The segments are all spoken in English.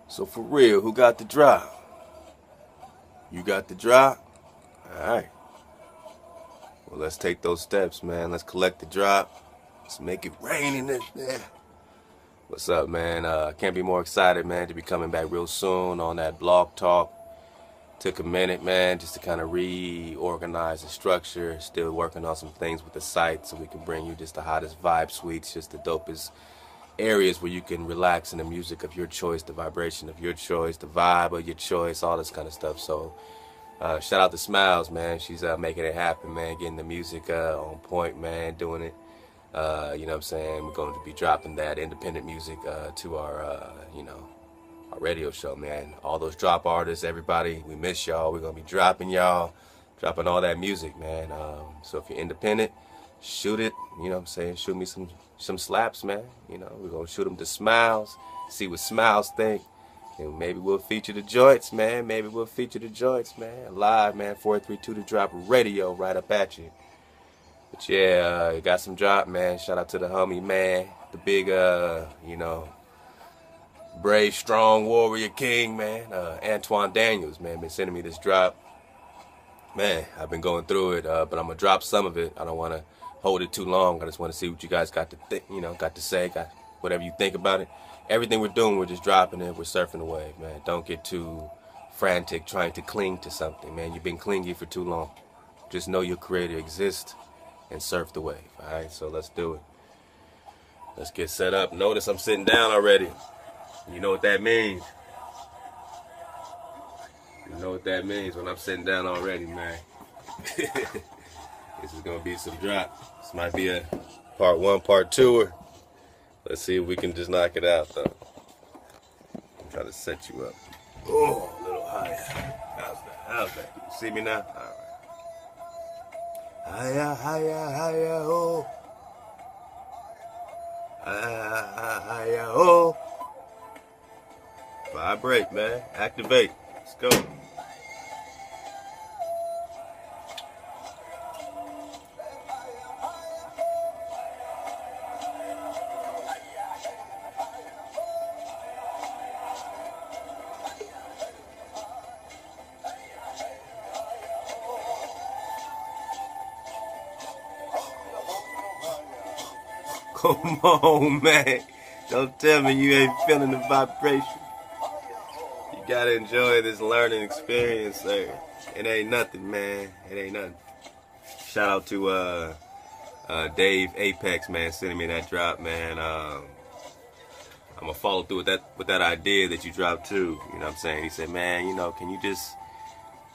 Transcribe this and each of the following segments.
So for real, who got the drop? You got the drop? Alright. Well, let's take those steps, man. Let's collect the drop. Let's make it rain in this, man. What's up, man? Can't be more excited, man, to be coming back real soon on that blog talk. Took a minute, man, just to kind of reorganize the structure. Still working on some things with the site so we can bring you just the hottest vibe suites, just the dopest areas where you can relax in the music of your choice, the vibration of your choice, the vibe of your choice, all this kind of stuff. So shout out to Smiles, man. She's making it happen, man, getting the music on point, man, doing it. You know what I'm saying? We're going to be dropping that independent music to our, our radio show, man. All those drop artists, everybody, we miss y'all. We're going to be dropping y'all, dropping all that music, man. So if you're independent, shoot it, you know what I'm saying? Shoot me some slaps, man. You know, we're going to shoot them to Smiles, see what Smiles think. And maybe we'll feature the joints, man. Maybe we'll feature the joints, man. Live, man. 432 to drop radio right up at you. But yeah, you got some drop, man. Shout out to the homie, man. The big, brave, strong warrior king, man. Antoine Daniels, man, been sending me this drop. Man, I've been going through it, but I'm gonna drop some of it. I don't want to hold it too long. I just want to see what you guys got to think, got to say, got whatever you think about it. Everything we're doing, we're just dropping it. We're surfing the wave, man. Don't get too frantic trying to cling to something, man. You've been clingy for too long. Just know your creator exists and surf the wave. All right, so let's do it. Let's get set up. Notice I'm sitting down already. You know what that means. You know what that means when I'm sitting down already, man. This is gonna be some drop. This might be a part one, part two, or let's see if we can just knock it out, though. I'm trying to set you up. Oh, a little higher. How's that? How's that? You see me now? All right. Higher, higher, higher, oh. Higher, higher, oh. Vibrate, man. Activate. Let's go. Come on, man. Don't tell me you ain't feeling the vibration. You gotta enjoy this learning experience, sir. It ain't nothing, man. It ain't nothing. Shout out to Dave Apex, man, sending me that drop, man. I'm gonna follow through with that idea that you dropped too. You know what I'm saying? He said, man, can you just,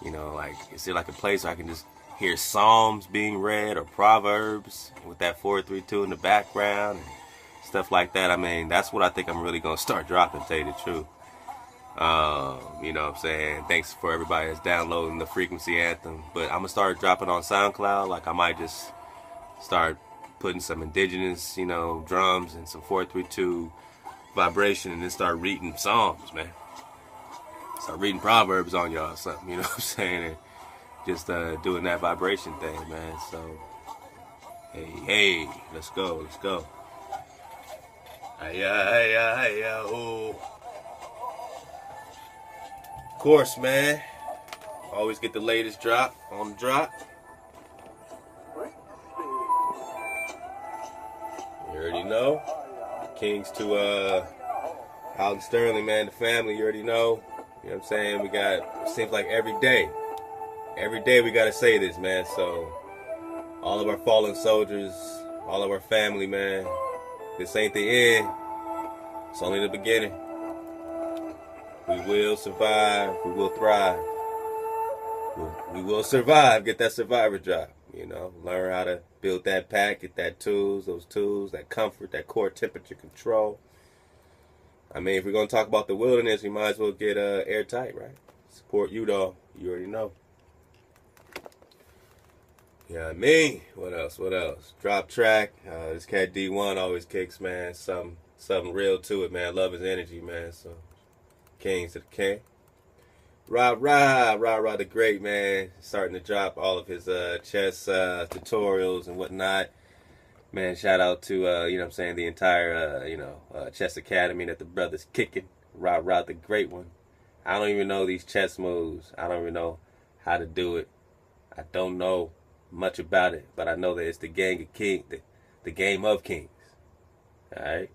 like, is there like a place where I can just hear Psalms being read or Proverbs with that 432 in the background and stuff like that? I mean, that's what I think I'm really gonna start dropping, to tell you the truth. You know what I'm saying? Thanks for everybody that's downloading the Frequency Anthem. But I'm gonna start dropping on SoundCloud. Like, I might just start putting some indigenous, drums and some 432 vibration, and then start reading Psalms, man. Start reading Proverbs on y'all or something, you know what I'm saying? And just doing that vibration thing, man. So, hey, let's go, let's go. Hiya, hiya, hiya, oh. Of course, man. Always get the latest drop on the drop. You already know. Kings to Alton Sterling, man, the family, you already know. You know what I'm saying? We got, it seems like every day we gotta say this, man. So all of our fallen soldiers, all of our family, man, this ain't the end. It's only the beginning. We will survive. We will thrive. We will survive. Get that survivor job. Learn how to build that pack, get that tools, that comfort, that core temperature control. I mean, if we're going to talk about the wilderness, we might as well get airtight, right? Support you, dog. You already know. Yeah, I mean, what else? Drop track. This cat D1 always kicks, man. Something real to it, man. Love his energy, man. So, Kings to the king. Rah the great, man. Starting to drop all of his chess tutorials and whatnot. Man, shout out to, the entire, Chess Academy that the brother's kicking. Ra the Great One. I don't even know these chess moves. I don't even know how to do it. I don't know much about it, but I know that it's the game of the game of kings. All right,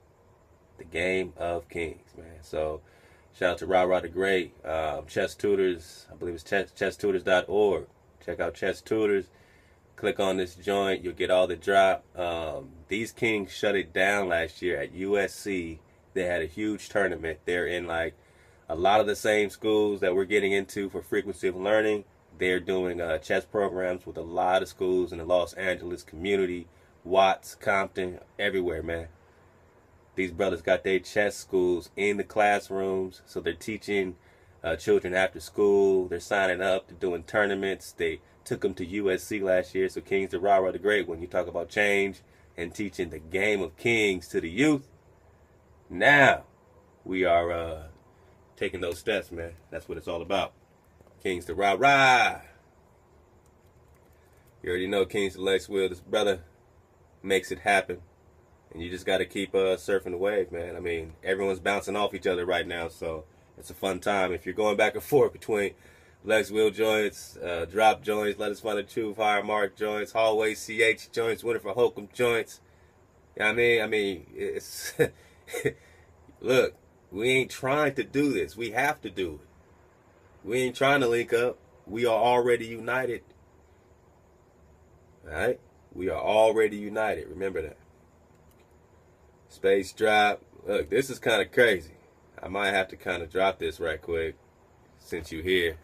the game of kings, man. So shout out to Ra the Great. Chess Tutors. I believe it's chesstutors.org. Check out Chess Tutors. Click on this joint. You'll get all the drop. These kings shut it down last year at USC. They had a huge tournament. They're in like a lot of the same schools that we're getting into for frequency of learning. They're doing chess programs with a lot of schools in the Los Angeles community, Watts, Compton, everywhere, man. These brothers got their chess schools in the classrooms, so they're teaching children after school. They're signing up. They're doing tournaments. They took them to USC last year. So Kings to Ra the Great. When you talk about change and teaching the game of kings to the youth, now we are taking those steps, man. That's what it's all about. Kings to Ra. You already know Kings to Lex Will. This brother makes it happen. And you just got to keep surfing the wave, man. I mean, everyone's bouncing off each other right now, so it's a fun time. If you're going back and forth between Lex Will joints, drop joints, Let Us Find the Truth, Higher Mark joints, Hallway CH joints, Winifred Holcomb joints. You know what I mean, it's look, we ain't trying to do this. We have to do it. We ain't trying to link up. We are already united. All right? We are already united. Remember that. Space drop. Look, this is kind of crazy. I might have to kind of drop this right quick since you're here.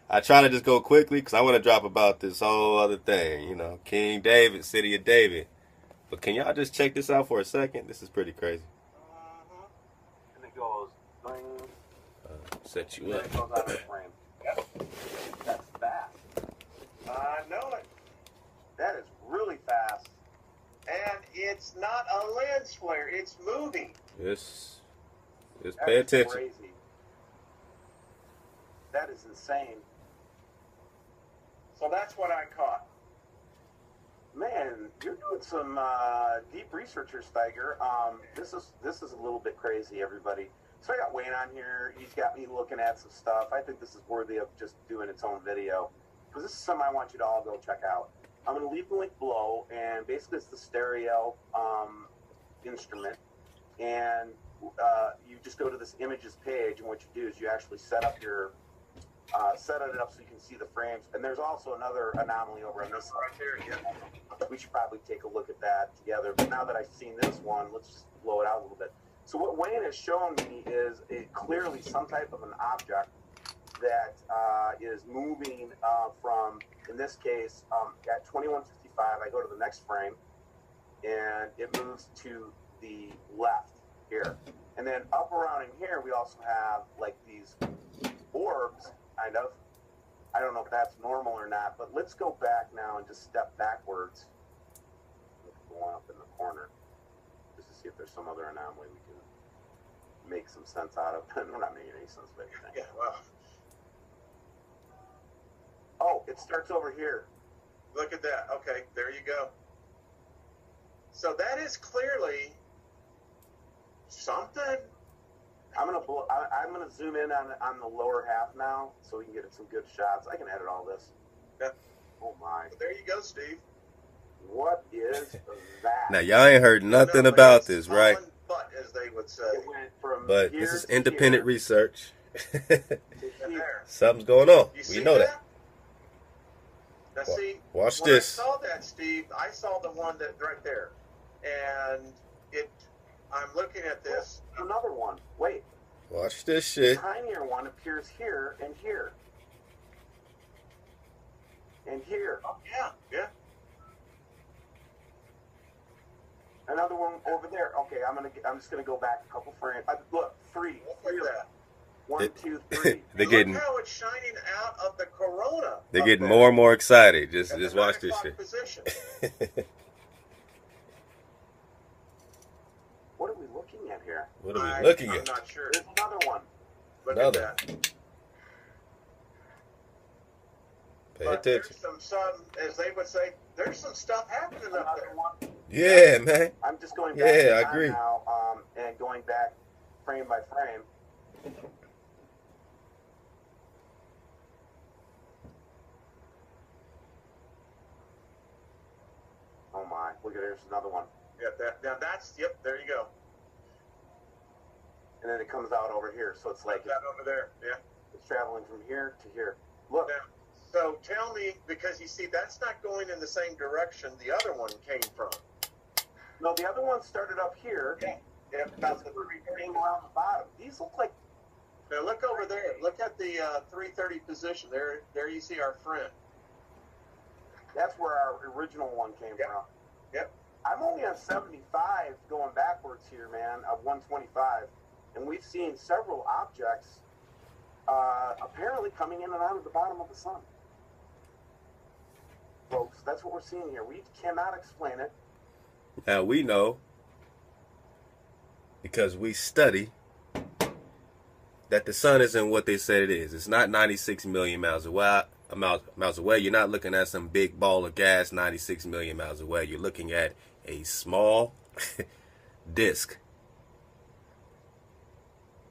I try to just go quickly because I want to drop about this whole other thing. You know, King David, City of David. But can y'all just check this out for a second? This is pretty crazy. And it goes, set you up. And it goes out of the frame. Yep. That's fast. I know it. That is really fast. And it's not a lens flare. It's moving. Just pay attention. Crazy. That is insane. So that's what I caught. Man, you're doing some deep research here, Steiger. This is a little bit crazy, everybody. So I got Wayne on here. He's got me looking at some stuff. I think this is worthy of just doing its own video because this is something I want you to all go check out. I'm going to leave the link below, and basically it's the stereo instrument, and you just go to this images page, and what you do is you actually set it up so you can see the frames. And there's also another anomaly over on this right there. Yeah. We should probably take a look at that together. But now that I've seen this one, let's just blow it out a little bit. So what Wayne has shown me is clearly some type of an object that is moving from, in this case, at 2155, I go to the next frame, and it moves to the left here. And then up around in here, we also have like these orbs, kind of. I don't know if that's normal or not, but let's go back now and just step backwards. Go on up in the corner, just to see if there's some other anomaly we can make some sense out of. We're not making any sense of anything. Yeah, well. Oh, it starts over here. Look at that. Okay, there you go. So that is clearly something. I'm gonna zoom in on the lower half now, so we can get some good shots. I can edit all this. Yeah. Oh my. Well, there you go, Steve. What is that? Now y'all ain't heard nothing about this, right? Butt, as they would say. It went from but this is independent research. Something's Something's going on. We know that. Now see, watch when this. I saw that, Steve, I saw the one that right there, and I'm looking at this. Another one. Wait. Watch this shit. The tinier one appears here and here. And here. Oh, yeah, yeah. Another one over there. Okay, I'm just gonna go back a couple frames. Look, three of that. 1, 2, 3. They're getting. Look how it's shining out of the corona. They're getting more and more excited. Just watch this shit. What are we looking at here? What are we looking at? I'm not sure. There's another one. Look Another. at that. Pay attention. There's some, as they would say, there's some stuff happening up there. Yeah, man. I'm just going back. Yeah, I agree. Now, and going back frame by frame. Oh my! Look at there's another one. Yeah, now that's yep. There you go. And then it comes out over here, so it's like that over there. Yeah. It's traveling from here to here. Look. Now, so tell me, because you see, that's not going in the same direction the other one came from. No, the other one started up here. Yeah. Yeah. That's the came around the bottom. These look like. Now look over there. Look at the 330 position. There you see our friend. That's where our original one came from. Yep. I'm only on 75 going backwards here, man, of 125. And we've seen several objects apparently coming in and out of the bottom of the sun. Folks, that's what we're seeing here. We cannot explain it. Now we know, because we study, that the sun isn't what they said it is. It's not 96 million miles away. You're not looking at some big ball of gas 96 million miles away. You're looking at a small disk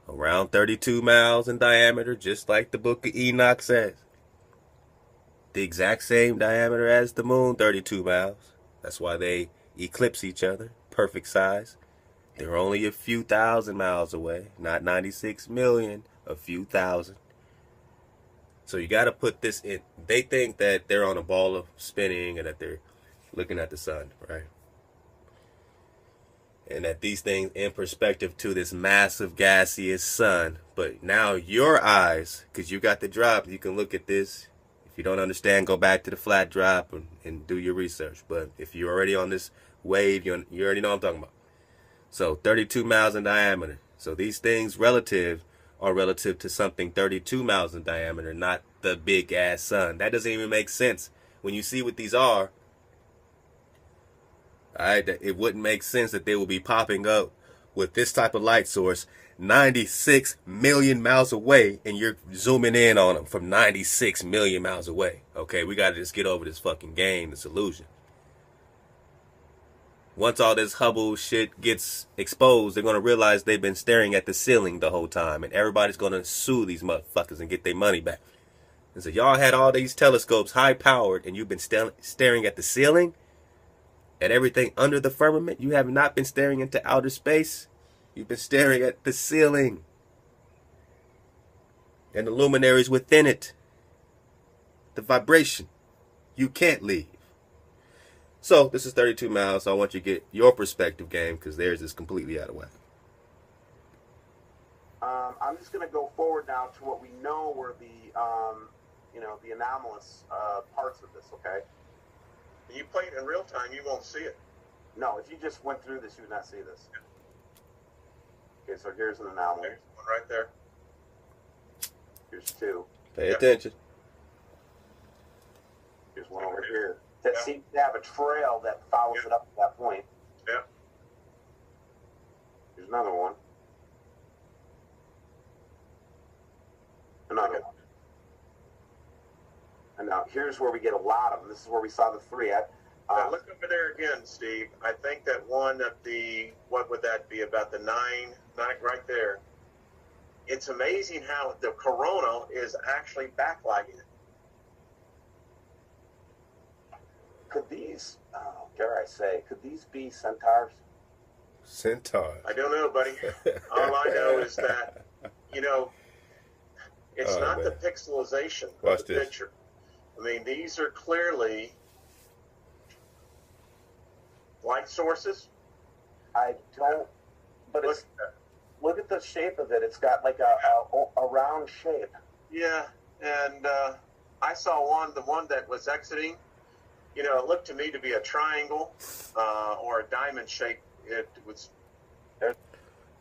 around 32 miles in diameter, just like the Book of Enoch says. The exact same diameter as the moon, 32 miles. That's why they eclipse each other. Perfect size. They're only a few thousand miles away, not 96 million, a few thousand. So you got to put this in. They think that they're on a ball of spinning and that they're looking at the sun, right? And that these things in perspective to this massive gaseous sun. But now your eyes, because you got the drop, you can look at this. If you don't understand, go back to the flat drop and do your research. But if you're already on this wave, you already know what I'm talking about. So 32 miles in diameter. So these things are relative to something 32 miles in diameter, not the big ass sun. That doesn't even make sense. When you see what these are, alright, it wouldn't make sense that they will be popping up with this type of light source 96 million miles away, and you're zooming in on them from 96 million miles away. Okay, we gotta just get over this fucking game, this illusion. Once all this Hubble shit gets exposed, they're going to realize they've been staring at the ceiling the whole time. And everybody's going to sue these motherfuckers and get their money back. And so y'all had all these telescopes high powered and you've been staring at the ceiling? At everything under the firmament? You have not been staring into outer space? You've been staring at the ceiling. And the luminaries within it. The vibration. You can't leave. So, this is 32 miles, so I want you to get your perspective game, because theirs is completely out of whack. I'm just going to go forward now to what we know were the, the anomalous parts of this, okay? When you play it in real time, you won't see it. No, if you just went through this, you would not see this. Okay, so here's an anomaly. There's one right there. Here's two. Pay attention. Here's one over here. That seems to have a trail that follows it up to that point. Yeah. Here's another one. Another one. And now here's where we get a lot of them. This is where we saw the three at. Now look over there again, Steve. I think that one at the, what would that be, about the nine right there. It's amazing how the corona is actually backlighting it. Could these, dare I say, could these be centaurs? Centaurs? I don't know, buddy. All I know is that, it's not the pixelization of the picture. I mean, these are clearly light sources. I don't, but it's, look at the shape of it. It's got like a round shape. Yeah, and I saw the one that was exiting. It looked to me to be a triangle or a diamond shape. It was.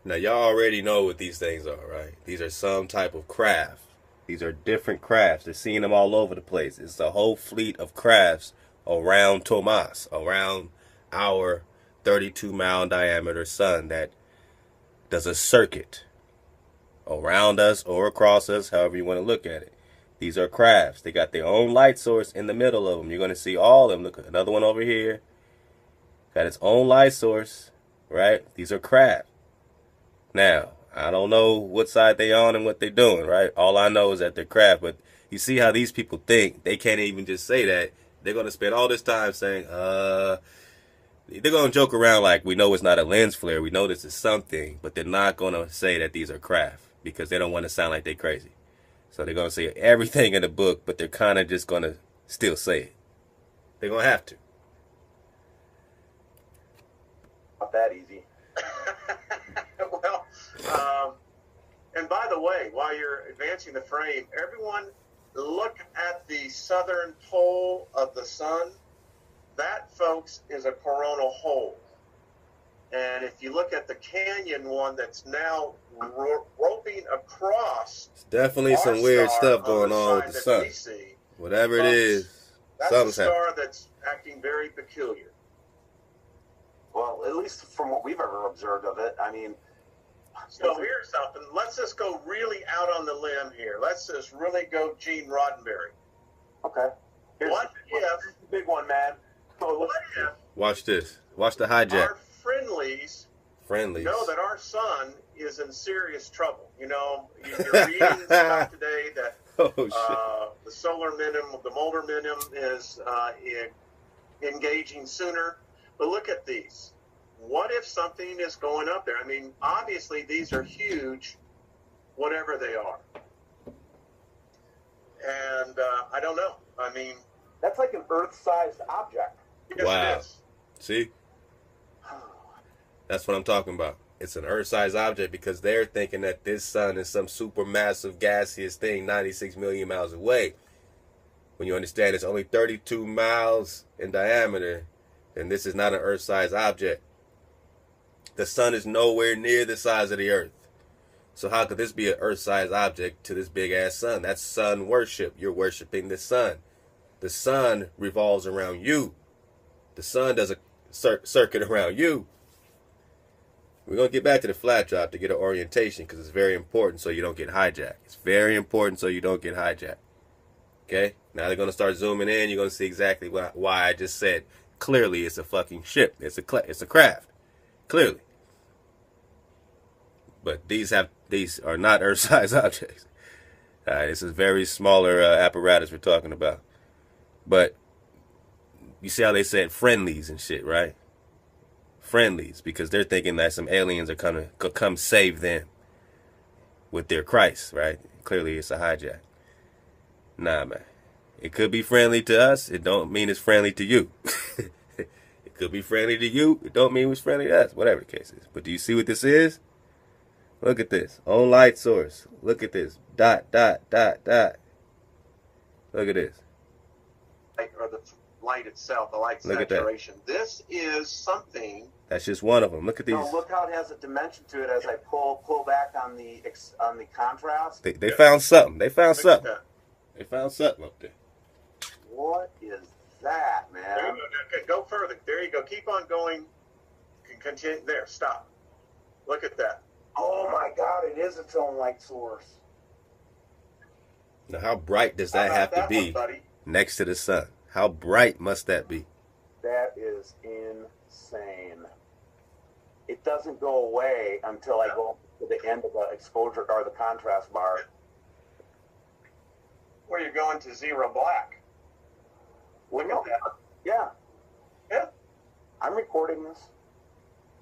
Now, y'all already know what these things are, right? These are some type of craft. These are different crafts. They're seeing them all over the place. It's a whole fleet of crafts around Tomas, around our 32-mile diameter sun that does a circuit around us or across us, however you want to look at it. These are crafts. They got their own light source in the middle of them. You're going to see all of them. Look, another one over here. Got its own light source, right? These are craft. Now, I don't know what side they on and what they're doing, right? All I know is that they're craft. But you see how these people think. They can't even just say that. They're going to spend all this time saying, they're going to joke around like, we know it's not a lens flare. We know this is something. But they're not going to say that these are craft because they don't want to sound like they're crazy. So they're going to say everything in the book, but they're kind of just going to still say it. They're going to have to. Not that easy. Well, and by the way, while you're advancing the frame, everyone look at the southern pole of the sun. That, folks, is a coronal hole. And if you look at the canyon one that's now roping across, it's definitely some weird stuff going on with the sun. See, whatever it is, that's a star that's acting very peculiar. Well, at least from what we've ever observed of it, I mean. So here's something. Let's just go really out on the limb here. Let's just really go Gene Roddenberry. Okay. What if the big one, man? What if? Watch this. Watch the hijack. Our friendlies know that our sun is in serious trouble. You know, you're reading stuff today that the solar minimum, the molar minimum is engaging sooner. But look at these. What if something is going up there? I mean, obviously these are huge, whatever they are. And I don't know. I mean, that's like an Earth-sized object. Yes, wow. It is. See? That's what I'm talking about. It's an Earth-sized object because they're thinking that this sun is some supermassive gaseous thing 96 million miles away. When you understand it's only 32 miles in diameter, then this is not an Earth-sized object. The sun is nowhere near the size of the Earth. So how could this be an Earth-sized object to this big-ass sun? That's sun worship. You're worshiping the sun. The sun revolves around you. The sun does a circuit around you. We're going to get back to the flat drop to get an orientation because it's very important so you don't get hijacked. It's very important so you don't get hijacked. Okay? Now they're going to start zooming in. You're going to see exactly why I just said clearly it's a fucking ship. It's a craft. Clearly. But these are not Earth-sized objects. This is very smaller apparatus we're talking about. But you see how they said friendlies and shit, right? Friendlies, because they're thinking that some aliens are gonna come save them with their Christ, right? Clearly it's a hijack. Nah, man. It could be friendly to us. It don't mean it's friendly to you. It could be friendly to you. It don't mean it's friendly to us. Whatever the case is. But do you see what this is? Look at this. On light source. Look at this. Dot, dot, dot, dot. Look at this. Or the light itself, the light saturation. This is something. That's just one of them. Look at these. No, look how it has a dimension to it as I pull back on the contrast. They found something. They found something. They found something up there. What is that, man? There you go. Okay, go further. There you go. Keep on going. Continue. There. Stop. Look at that. Oh my God! It is its own light source. Now, how bright does that have to be next to the sun? How bright must that be? That is insane. It doesn't go away until I go to the end of the exposure or the contrast bar. Where you're going to zero black. Look at that. Yeah. Yeah. I'm recording this.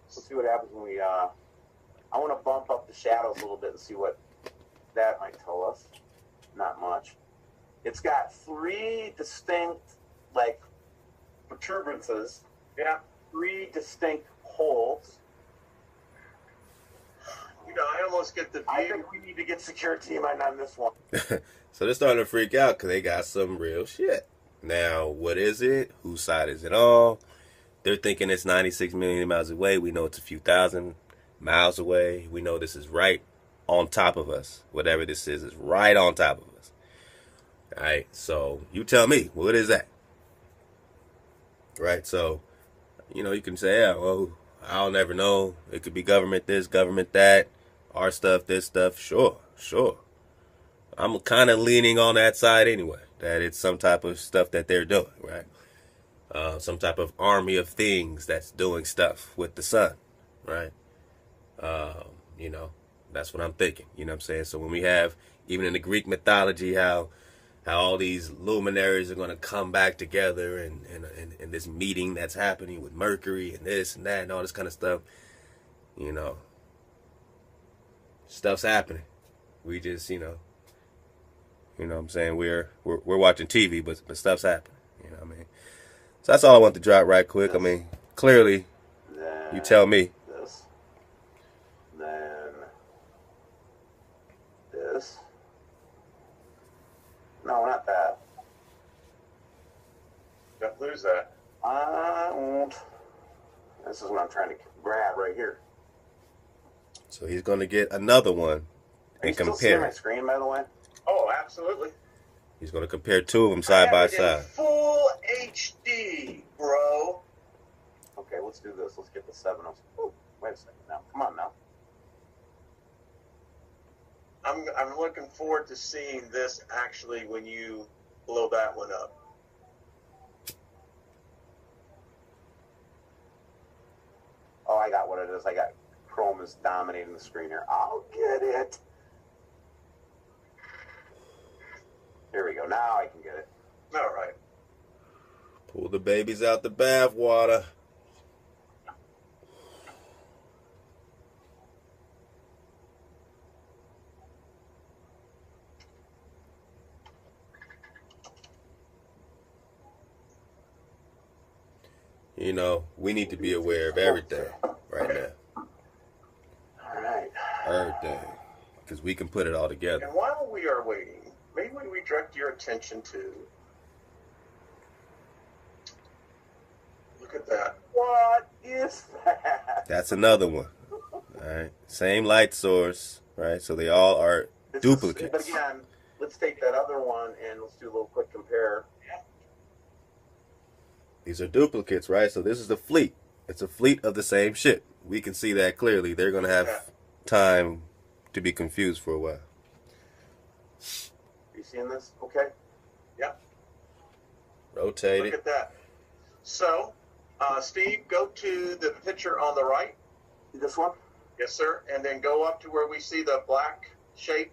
Let's see what happens when we, I want to bump up the shadows a little bit and see what that might tell us. Not much. It's got 3 distinct, like, protuberances. Yeah. 3 distinct holes. You know, I almost get the view. I think we need to get security team on this one. So they're starting to freak out because they got some real shit. Now, what is it? Whose side is it on? They're thinking it's 96 million miles away. We know it's a few thousand miles away. We know this is right on top of us. Whatever this is right on top of us. All right, so you tell me, what is that? Right, so, you know, you can say, yeah, well, I'll never know. It could be government this, government that, our stuff, this stuff. Sure. I'm kind of leaning on that side anyway, that it's some type of stuff that they're doing, right? Some type of army of things that's doing stuff with the sun, right? You know, That's what I'm thinking. You know what I'm saying? So when we have, even in the Greek mythology, how all these luminaries are going to come back together and this meeting that's happening with Mercury and this and that and all this kind of stuff, you know, stuff's happening. We just, you know what I'm saying? We're watching TV, but stuff's happening. You know what I mean? So that's all I want to drop right quick. I mean, clearly, Then you tell me. this. Then this. No, not that. Don't lose that. I won't. This is what I'm trying to grab right here. So he's going to get another one Are you and still seeing compare my it. screen, by the way? Oh, absolutely. He's going to compare two of them side by I have it in side. full HD, bro. Okay, let's do this. Let's get the 706. Oh, wait a second now. Come on now. I'm looking forward to seeing this actually when you blow that one up. Oh, I got what it is. I got Chrome is dominating the screen here. I'll get it. Here we go. Now I can get it. All right. Pull the babies out the bath water. You know, we need to be aware of everything right now. All right. Everything. Because we can put it all together. And while we are waiting, maybe we direct your attention to. Look at that. What is that? That's another one. All right. Same light source, right? So they all are duplicates. But again, let's take that other one and let's do a little quick compare. These are duplicates, right? So this is the fleet. It's a fleet of the same ship. We can see that clearly. They're going to have time to be confused for a while. Are you seeing this? Okay. Yep. Rotate Look it. at that. So, Steve, go to the picture on the right. This one? Yes, sir. And then go up to where we see the black shape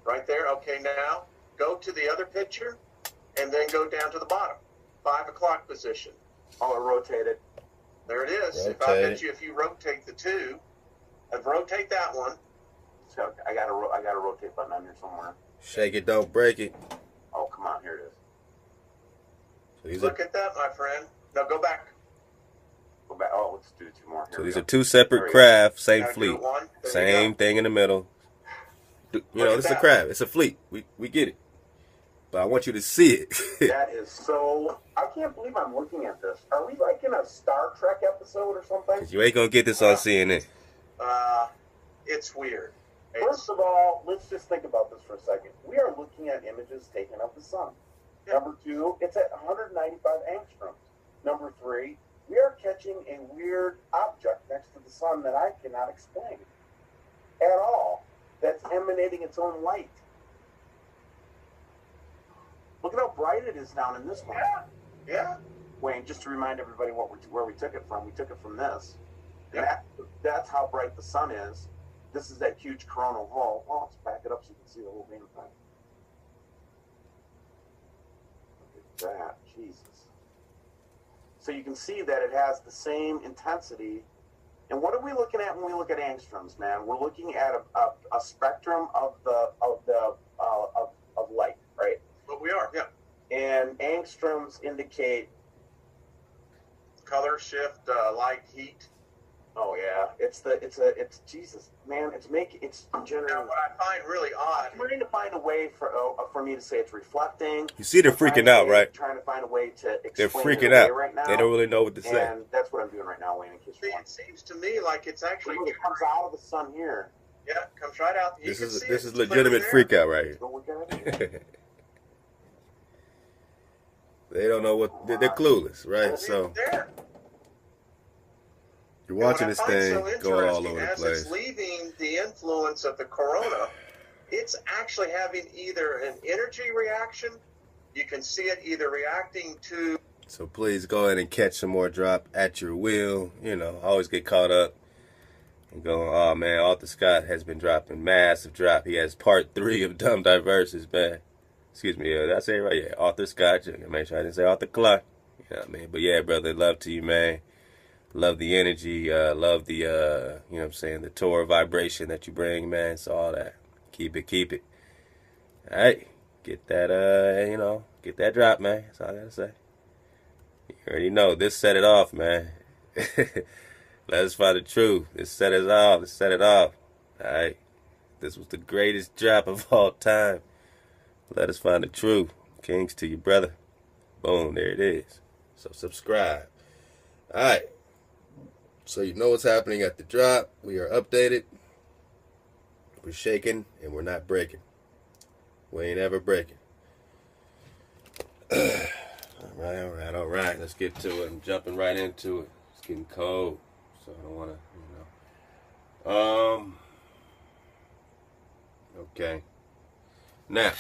right there. Okay, now go to the other picture and then go down to the bottom. 5 o'clock position. Oh, it rotated. There it is. Rotate If I bet it. you if you rotate the two, and rotate that one. So I got a rotate button on here somewhere. Shake it, don't break it. Oh, come on. Here it is. So these Look are, at that, my friend. Now go back. Go back. Oh, let's do two more. Here so we these go. are two There separate we go. crafts, same Now do fleet. one. There you Same go. thing in the middle. You know, Look at this is a that. craft. It's a fleet. We get it. But I want you to see it. That is so. I can't believe I'm looking at this. Are we like in a Star Trek episode or something? You ain't going to get this on CNN. It's weird. First of all, let's just think about this for a second. We are looking at images taken of the sun. Yeah. Number two, it's at 195 angstroms. Number three, we are catching a weird object next to the sun that I cannot explain at all. That's emanating its own light. Look at how bright it is down in this one. Yeah. Wayne, just to remind everybody where we took it from. We took it from this. And Yeah. that's how bright the sun is. This is that huge coronal hole. Oh, let's back it up so you can see the whole damn thing. Look at that. Jesus. So you can see that it has the same intensity. And what are we looking at when we look at angstroms, man? We're looking at a spectrum of light, right? But we are. Yeah. And angstroms indicate. Color shift, light, heat. Oh yeah, it's Jesus, man. It's Now, generating. what I find really odd. I'm trying to find a way for me to say it's reflecting. You see they're freaking out, right? Trying to find a way to They're explain freaking it away out. right now. They don't really know what to say. And that's what I'm doing right now, Wayne. In case you It want. seems to me like it's actually. It comes out of the sun here. Yeah, comes right out. You This can is see this it is clearly legitimate there. freak out right here. Go look at it. They don't know what they're clueless, right? So There. you're And what watching I this find thing so go all interesting, over the as place. it's leaving the influence of the corona, it's actually having either an energy reaction. You can see it either reacting to. So please go ahead and catch some more drop at your will. You know, always get caught up And going, oh man, Arthur Scott has been dropping massive drop. He has part 3 of Dumb Diverses, man. Excuse me, did I say it right? Yeah, Arthur Scott Jr. Make sure I didn't say Arthur Clark. You know what I mean? But yeah, brother, love to you, man. Love the energy, love the, you know what I'm saying, the Torah vibration that you bring, man. So all that. Keep it, keep it. All right. Get that, you know, get that drop, man. That's all I gotta say. You already know. This set it off, man. Let us find the truth. This set us off. Let's set it off. All right. This was the greatest drop of all time. Let us find the truth. Kings to you, brother. Boom. There it is. So subscribe. All right. So you know what's happening at the drop. We are updated. We're shaking and we're not breaking. We ain't ever breaking. All right. Let's get to it. I'm jumping right into it. It's getting cold, so I don't want to, okay. Now,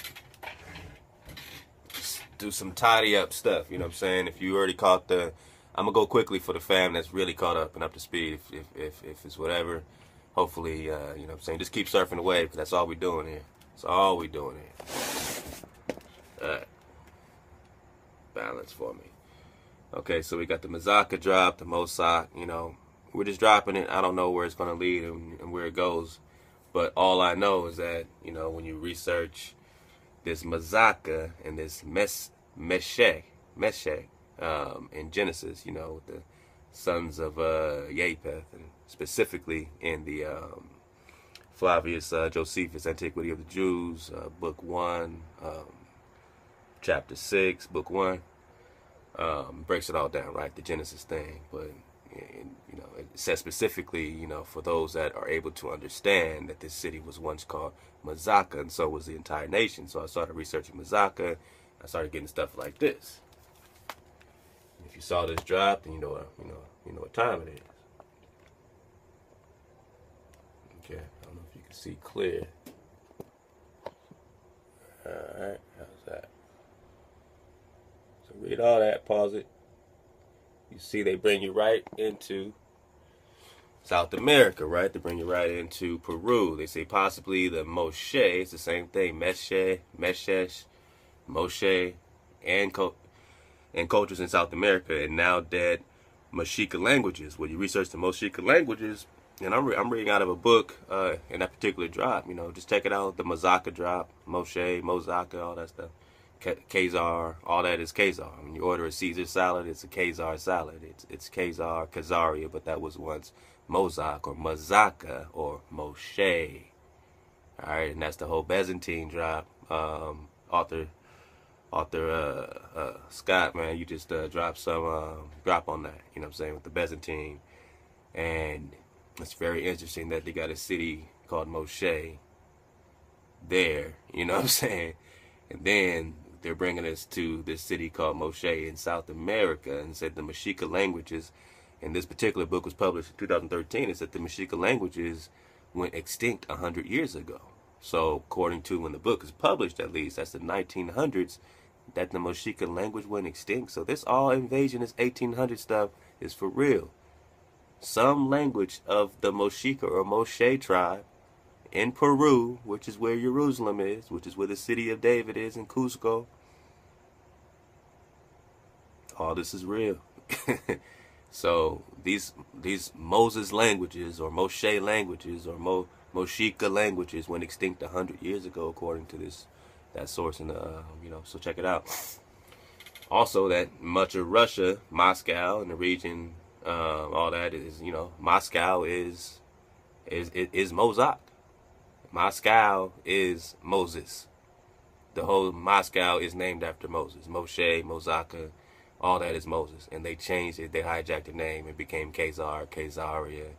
let's do some tidy up stuff. You know what I'm saying? If you already caught I'm gonna go quickly for the fam that's really caught up and up to speed. If it's whatever, hopefully, you know what I'm saying. Just keep surfing the wave because that's all we doing here. That's all we doing here. All right. Balance for me. Okay, so we got the Mazaka drop, the Mosak. You know, we're just dropping it. I don't know where it's gonna lead and where it goes, but all I know is that, you know, when you research this Mazaka and this Meshech in Genesis, you know, with the sons of Japheth, and specifically in the Flavius Josephus Antiquity of the Jews, book 1, chapter 6, book 1, breaks it all down, right? The Genesis thing, but you know, it says specifically, you know, for those that are able to understand that this city was once called Mazaka, and so was the entire nation. So I started researching Mazaka. I started getting stuff like this. If you saw this drop, then you know what time it is. Okay, I don't know if you can see clear. All right, how's that? So read all that, pause it. You see they bring you right into South America, right? They bring you right into Peru. They say possibly the Moshe, it's the same thing, Meshesh, Moshe, and cultures in South America, and now dead Mexica languages. When you research the Mexica languages, and I'm reading out of a book in that particular drop, you know, just check it out, the Mazaka drop, Moshe, Mozaka, all that stuff. Khazar, all that is Khazar. When you order a Caesar salad, it's a Khazar salad. It's Khazar, Khazaria, but that was once Mozak or Mazaka or Moshe. All right, and that's the whole Byzantine drop. Author Scott, man, you just dropped some drop on that. You know what I'm saying, with the Byzantine, and it's very interesting that they got a city called Moshe there. You know what I'm saying, and then they're bringing us to this city called Moshe in South America, and said the Mexica languages, and this particular book was published in 2013, it said the Mexica languages went extinct 100 years ago. So according to when the book is published, at least, that's the 1900s, that the Mexica language went extinct. So this all invasion, this 1800 stuff is for real. Some language of the Mexica or Moshe tribe in Peru, which is where Jerusalem is, which is where the city of David is in Cuzco. All this is real. So these Moses languages or Moshe languages or Mexica languages went extinct 100 years ago, according to that source. And you know, so check it out. Also, that much of Russia, Moscow, and the region, all that is, you know, Moscow is Mozak. Moscow is Moses. The whole Moscow is named after Moses. Moshe, Mozaka, all that is Moses. And they changed it. They hijacked the name. It became Khazar, Khazaria,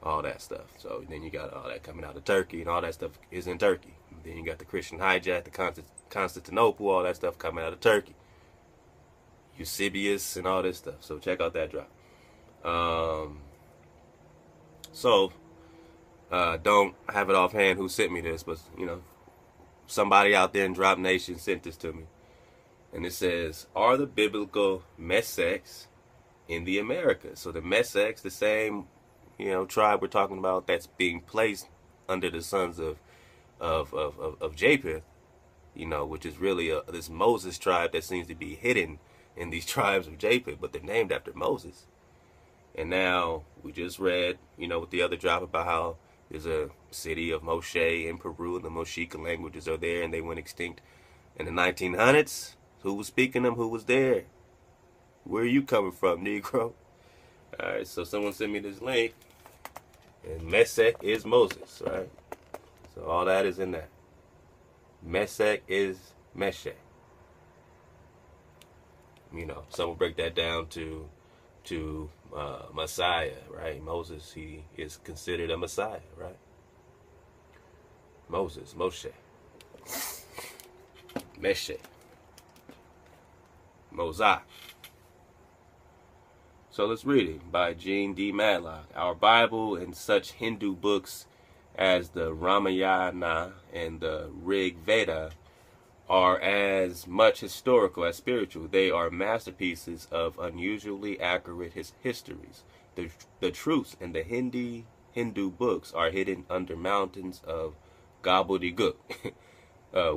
all that stuff. So then you got all that coming out of Turkey, and all that stuff is in Turkey. And then you got the Christian hijack, the Constantinople, all that stuff coming out of Turkey. Eusebius and all this stuff. So check out that drop. Don't have it offhand who sent me this, but, you know, somebody out there in Drop Nation sent this to me. And it says, are the biblical Meshechs in the Americas? So the Meshechs, the same tribe we're talking about that's being placed under the sons of Japheth, which is really this Moses tribe that seems to be hidden in these tribes of Japheth, but they're named after Moses. And now we just read, with the other drop about how there's a city of Moshe in Peru, and the Moshika languages are there, and they went extinct in the 1900s. Who was speaking them? Who was there? Where are you coming from, Negro? All right, so someone sent me this link, and Mesek is Moses, right? So all that is in that. Mesek is Meshe. Some will break that down to Messiah, right? Moses, he is considered a Messiah, right? Moses, Moshe, Meshe, Mosai. So let's read it by Gene D. Matlock. Our Bible and such Hindu books as the Ramayana and the Rig Veda are as much historical as spiritual. They are masterpieces of unusually accurate histories. The truths in the Hindu books are hidden under mountains of gobbledygook,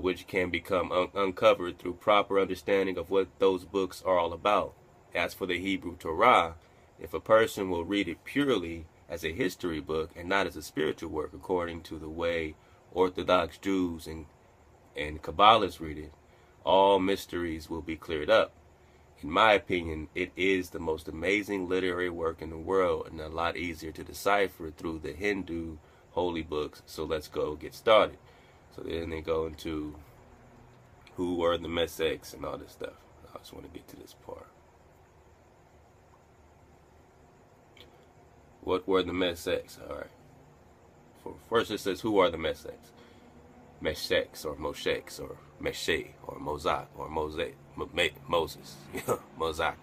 which can become uncovered through proper understanding of what those books are all about. As for the Hebrew Torah, if a person will read it purely as a history book and not as a spiritual work, according to the way Orthodox Jews and Kabbalists read it, all mysteries will be cleared up. In my opinion, it is the most amazing literary work in the world and a lot easier to decipher through the Hindu holy books. So let's go get started. So then they go into who were the Meseks and all this stuff. I just want to get to this part. What were the Meseks? All right. First it says, who are the Meseks? Mesheks or Mosheks or Meshe or Mozak or Moses, Mozak,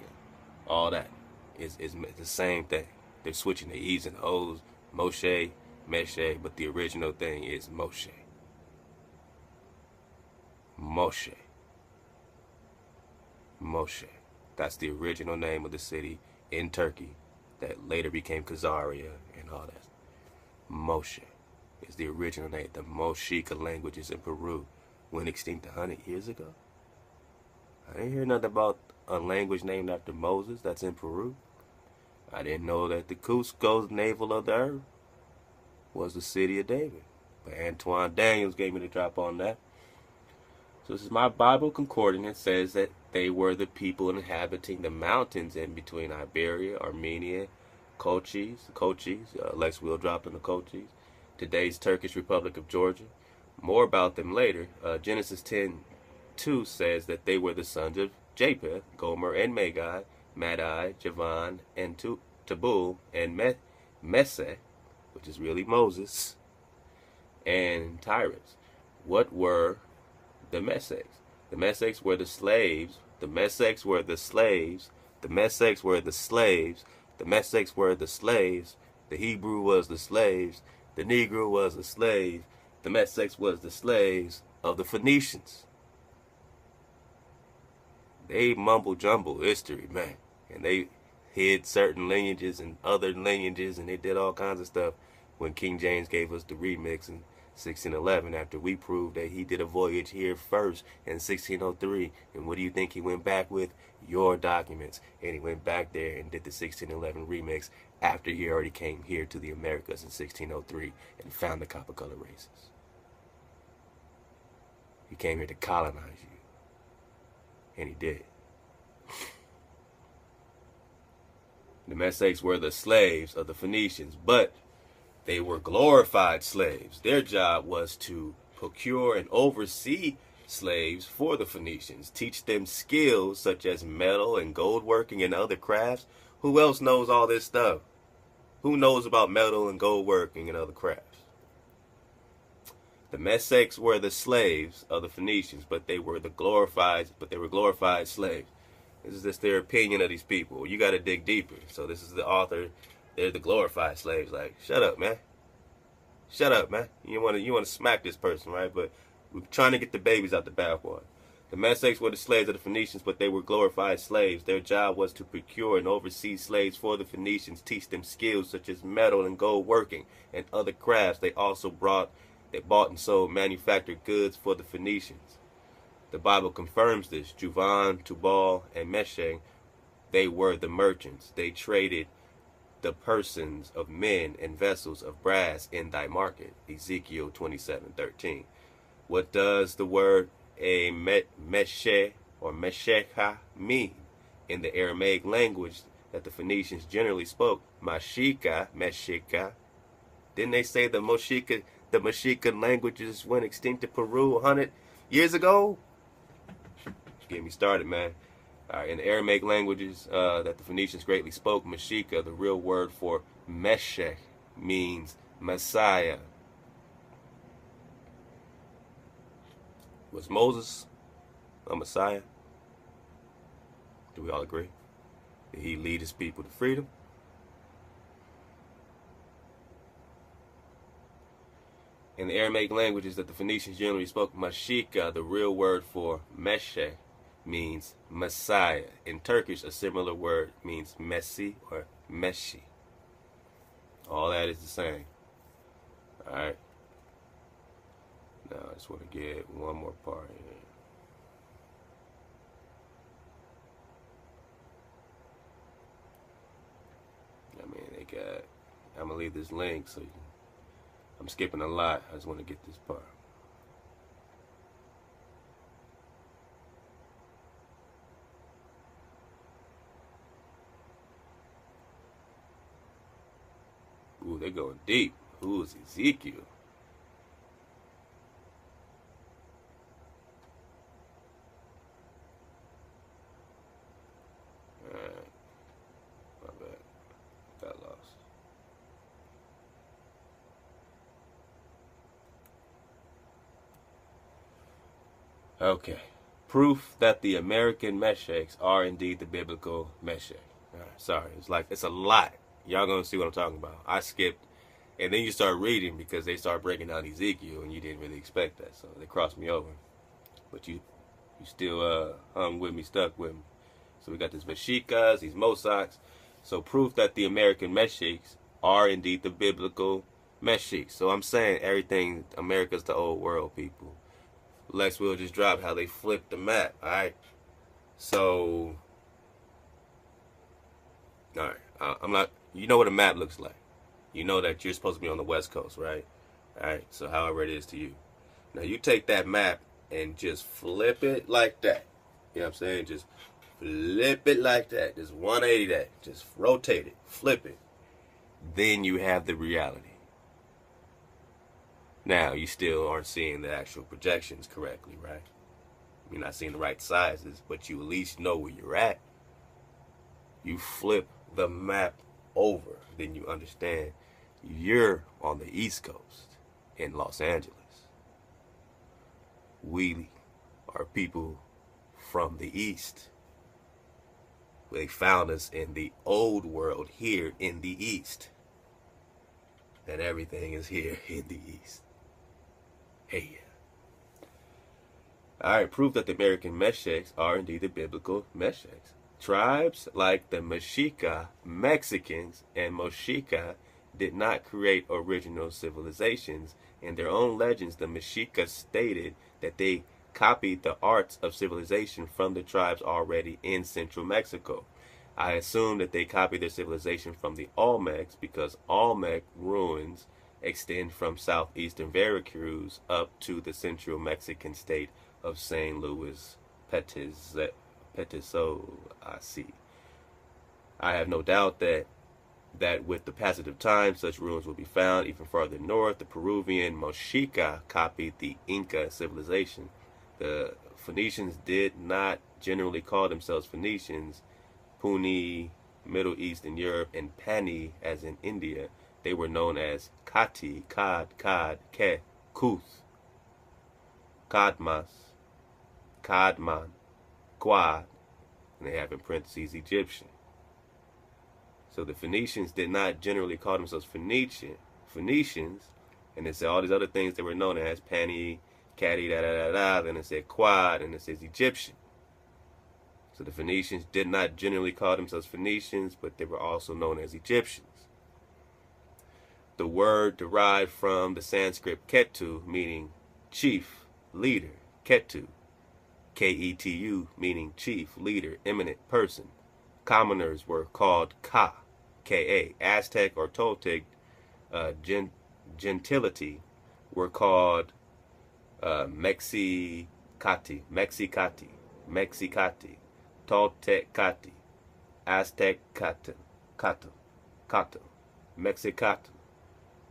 all that is the same thing. They're switching the E's and O's, Moshe, Meshe, but the original thing is Moshe. Moshe. Moshe. That's the original name of the city in Turkey that later became Khazaria and all that. Moshe is the original name. The Moshika languages in Peru went extinct 100 years ago. I didn't hear nothing about a language named after Moses that's in Peru. I didn't know that the Qosqo navel of the earth was the city of David. But Antoine Daniels gave me the drop on that. So this is my Bible concordance. It says that they were the people inhabiting the mountains in between Iberia, Armenia, Colchis, Lex will drop in the Colchis, today's Turkish Republic of Georgia. More about them later. Genesis 10:2 says that they were the sons of Japheth, Gomer and Magog, Madai, Javan, and Tabul, and Meseh, which is really Moses, and Tyrus. What were the Meseks? The Meseks were the slaves. The Meseks were the slaves. The Meseks were the slaves. The Meseks were the slaves. The Hebrew was the slaves. The Negro was a slave. The Meseks was the slaves of the Phoenicians. They mumble jumble history, man. And they hid certain lineages and other lineages, and they did all kinds of stuff when King James gave us the remix in 1611 after we proved that he did a voyage here first in 1603. And what do you think he went back with? Your documents. And he went back there and did the 1611 remix after he already came here to the Americas in 1603 and found the copper color races. He came here to colonize you. And he did. The Meseks were the slaves of the Phoenicians, but they were glorified slaves. Their job was to procure and oversee slaves for the Phoenicians, teach them skills such as metal and gold working and other crafts. Who else knows all this stuff? Who knows about metal and gold working and other crafts? The Meseks were the slaves of the Phoenicians, but they were glorified slaves. This is just their opinion of these people. You got to dig deeper. So this is the author. They're the glorified slaves. Like, shut up, man. Shut up, man. You want to smack this person, right? But we're trying to get the babies out the bathwater. The Messites were the slaves of the Phoenicians, but they were glorified slaves. Their job was to procure and oversee slaves for the Phoenicians, teach them skills such as metal and gold working and other crafts. They bought and sold manufactured goods for the Phoenicians. The Bible confirms this. Juvan, Tubal, and Meshech, they were the merchants. They traded the persons of men and vessels of brass in thy market. Ezekiel 27:13. What does the word a meshe or meshekha mean? In the Aramaic language that the Phoenicians generally spoke, meshika. Didn't they say the Moshika languages went extinct in Peru 100 years ago? Get me started, man. In the Aramaic languages that the Phoenicians greatly spoke, Meshika, the real word for Meshech, means Messiah. Was Moses a Messiah? Do we all agree? Did he lead his people to freedom? In the Aramaic languages that the Phoenicians generally spoke, Mashika, the real word for Meshech, means Messiah. In Turkish, a similar word means Messi or Meshi. All that is the same. Alright. Now I just want to get one more part here. I'm going to leave this link so I'm skipping a lot. I just want to get this part. Ooh, they're going deep. Who is Ezekiel? Alright. My bad. Got lost. Okay. Proof that the American Meshechs are indeed the biblical Meshech. Sorry, it's a lot. Y'all gonna see what I'm talking about. I skipped, and then you start reading because they start breaking down Ezekiel, and you didn't really expect that, so they crossed me over. But you still hung with me, stuck with me. So we got these Meshikas, these Mosaks. So proof that the American Meshechs are indeed the biblical Meshechs. So I'm saying everything, America's the old world, people. Lex will just drop how they flipped the map, alright? So, alright, I'm not, you know what a map looks like. You know that you're supposed to be on the West Coast, right? Alright, so however it is to you. Now you take that map and just flip it like that. You know what I'm saying? Just flip it like that. Just 180 that. Just rotate it. Flip it. Then you have the reality. Now, you still aren't seeing the actual projections correctly, right? You're not seeing the right sizes, but you at least know where you're at. You flip the map over, then you understand you're on the East Coast in Los Angeles. We are people from the East. They found us in the old world here in the East. And everything is here in the East. Hey. Alright, proof that the American Meshechs are indeed the biblical Meshechs. Tribes like the Mexica, Mexicans, and Mochica did not create original civilizations. In their own legends, the Mexica stated that they copied the arts of civilization from the tribes already in central Mexico. I assume that they copied their civilization from the Olmecs because Olmec ruins extend from southeastern Veracruz up to the central Mexican state of San Luis Potosí. I have no doubt that with the passage of time, such ruins will be found even farther north. The Peruvian Mochica copied the Inca civilization. The Phoenicians did not generally call themselves Phoenicians. Puni, Middle East and Europe, and Pani, as in India, they were known as Kati, Kad, Ke, Kuth, Kadmas, Kadman, Quad, and they have in parentheses Egyptian. So the Phoenicians did not generally call themselves Phoenicians, and they said all these other things they were known as Pani, Caddy, da da da da. Then it said Quad, and it says Egyptian. So the Phoenicians did not generally call themselves Phoenicians, but they were also known as Egyptians. The word derived from the Sanskrit Ketu, meaning chief, leader, Ketu. Ketu, meaning chief, leader, eminent person. Commoners were called Ka, Ka. Aztec or Toltec gentility were called Mexicati, Toltecati, Aztecati, Cato, Mexicati,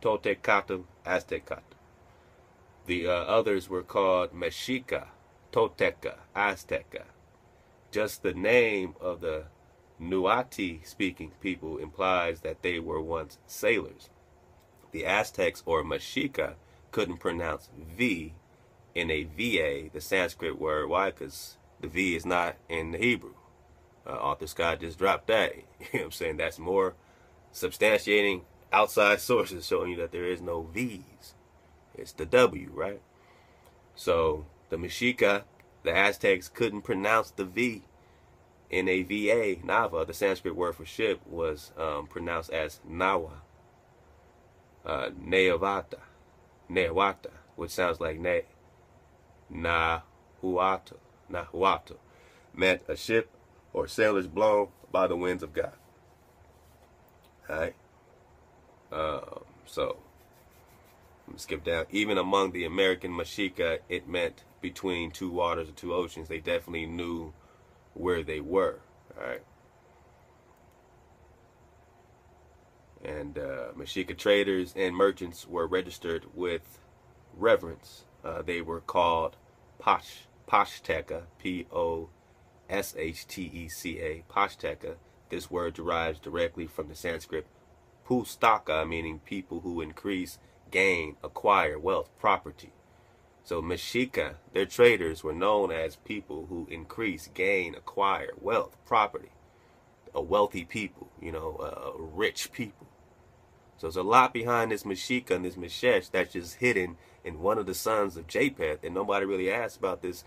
Toltecati, Aztecati. The others were called Mexica, Tolteca, Azteca. Just the name of the Nuati-speaking people implies that they were once sailors. The Aztecs or Mexica couldn't pronounce V in a VA, the Sanskrit word. Why? Because the V is not in the Hebrew. Arthur Scott just dropped that. You know what I'm saying? That's more substantiating outside sources showing you that there is no V's. It's the W, right? So the Mexica, the Aztecs couldn't pronounce the V in a VA, Nava. The Sanskrit word for ship was pronounced as Nawa, Neavata, which sounds like Nahuato, meant a ship or sailors blown by the winds of God. Alright? So, let me skip down. Even among the American Mexica, it meant between two waters or two oceans. They definitely knew where they were. Alright? And Mexica traders and merchants were registered with reverence. They were called Pashteca, P-O-S-H-T-E-C-A, Pashteca. This word derives directly from the Sanskrit Pustaka, meaning people who increase, gain, acquire wealth, property. So Mexica, their traders were known as people who increase, gain, acquire wealth, property. A wealthy people, rich people. So there's a lot behind this Mexica and this Meshesh that's just hidden in one of the sons of Japheth, and nobody really asks about this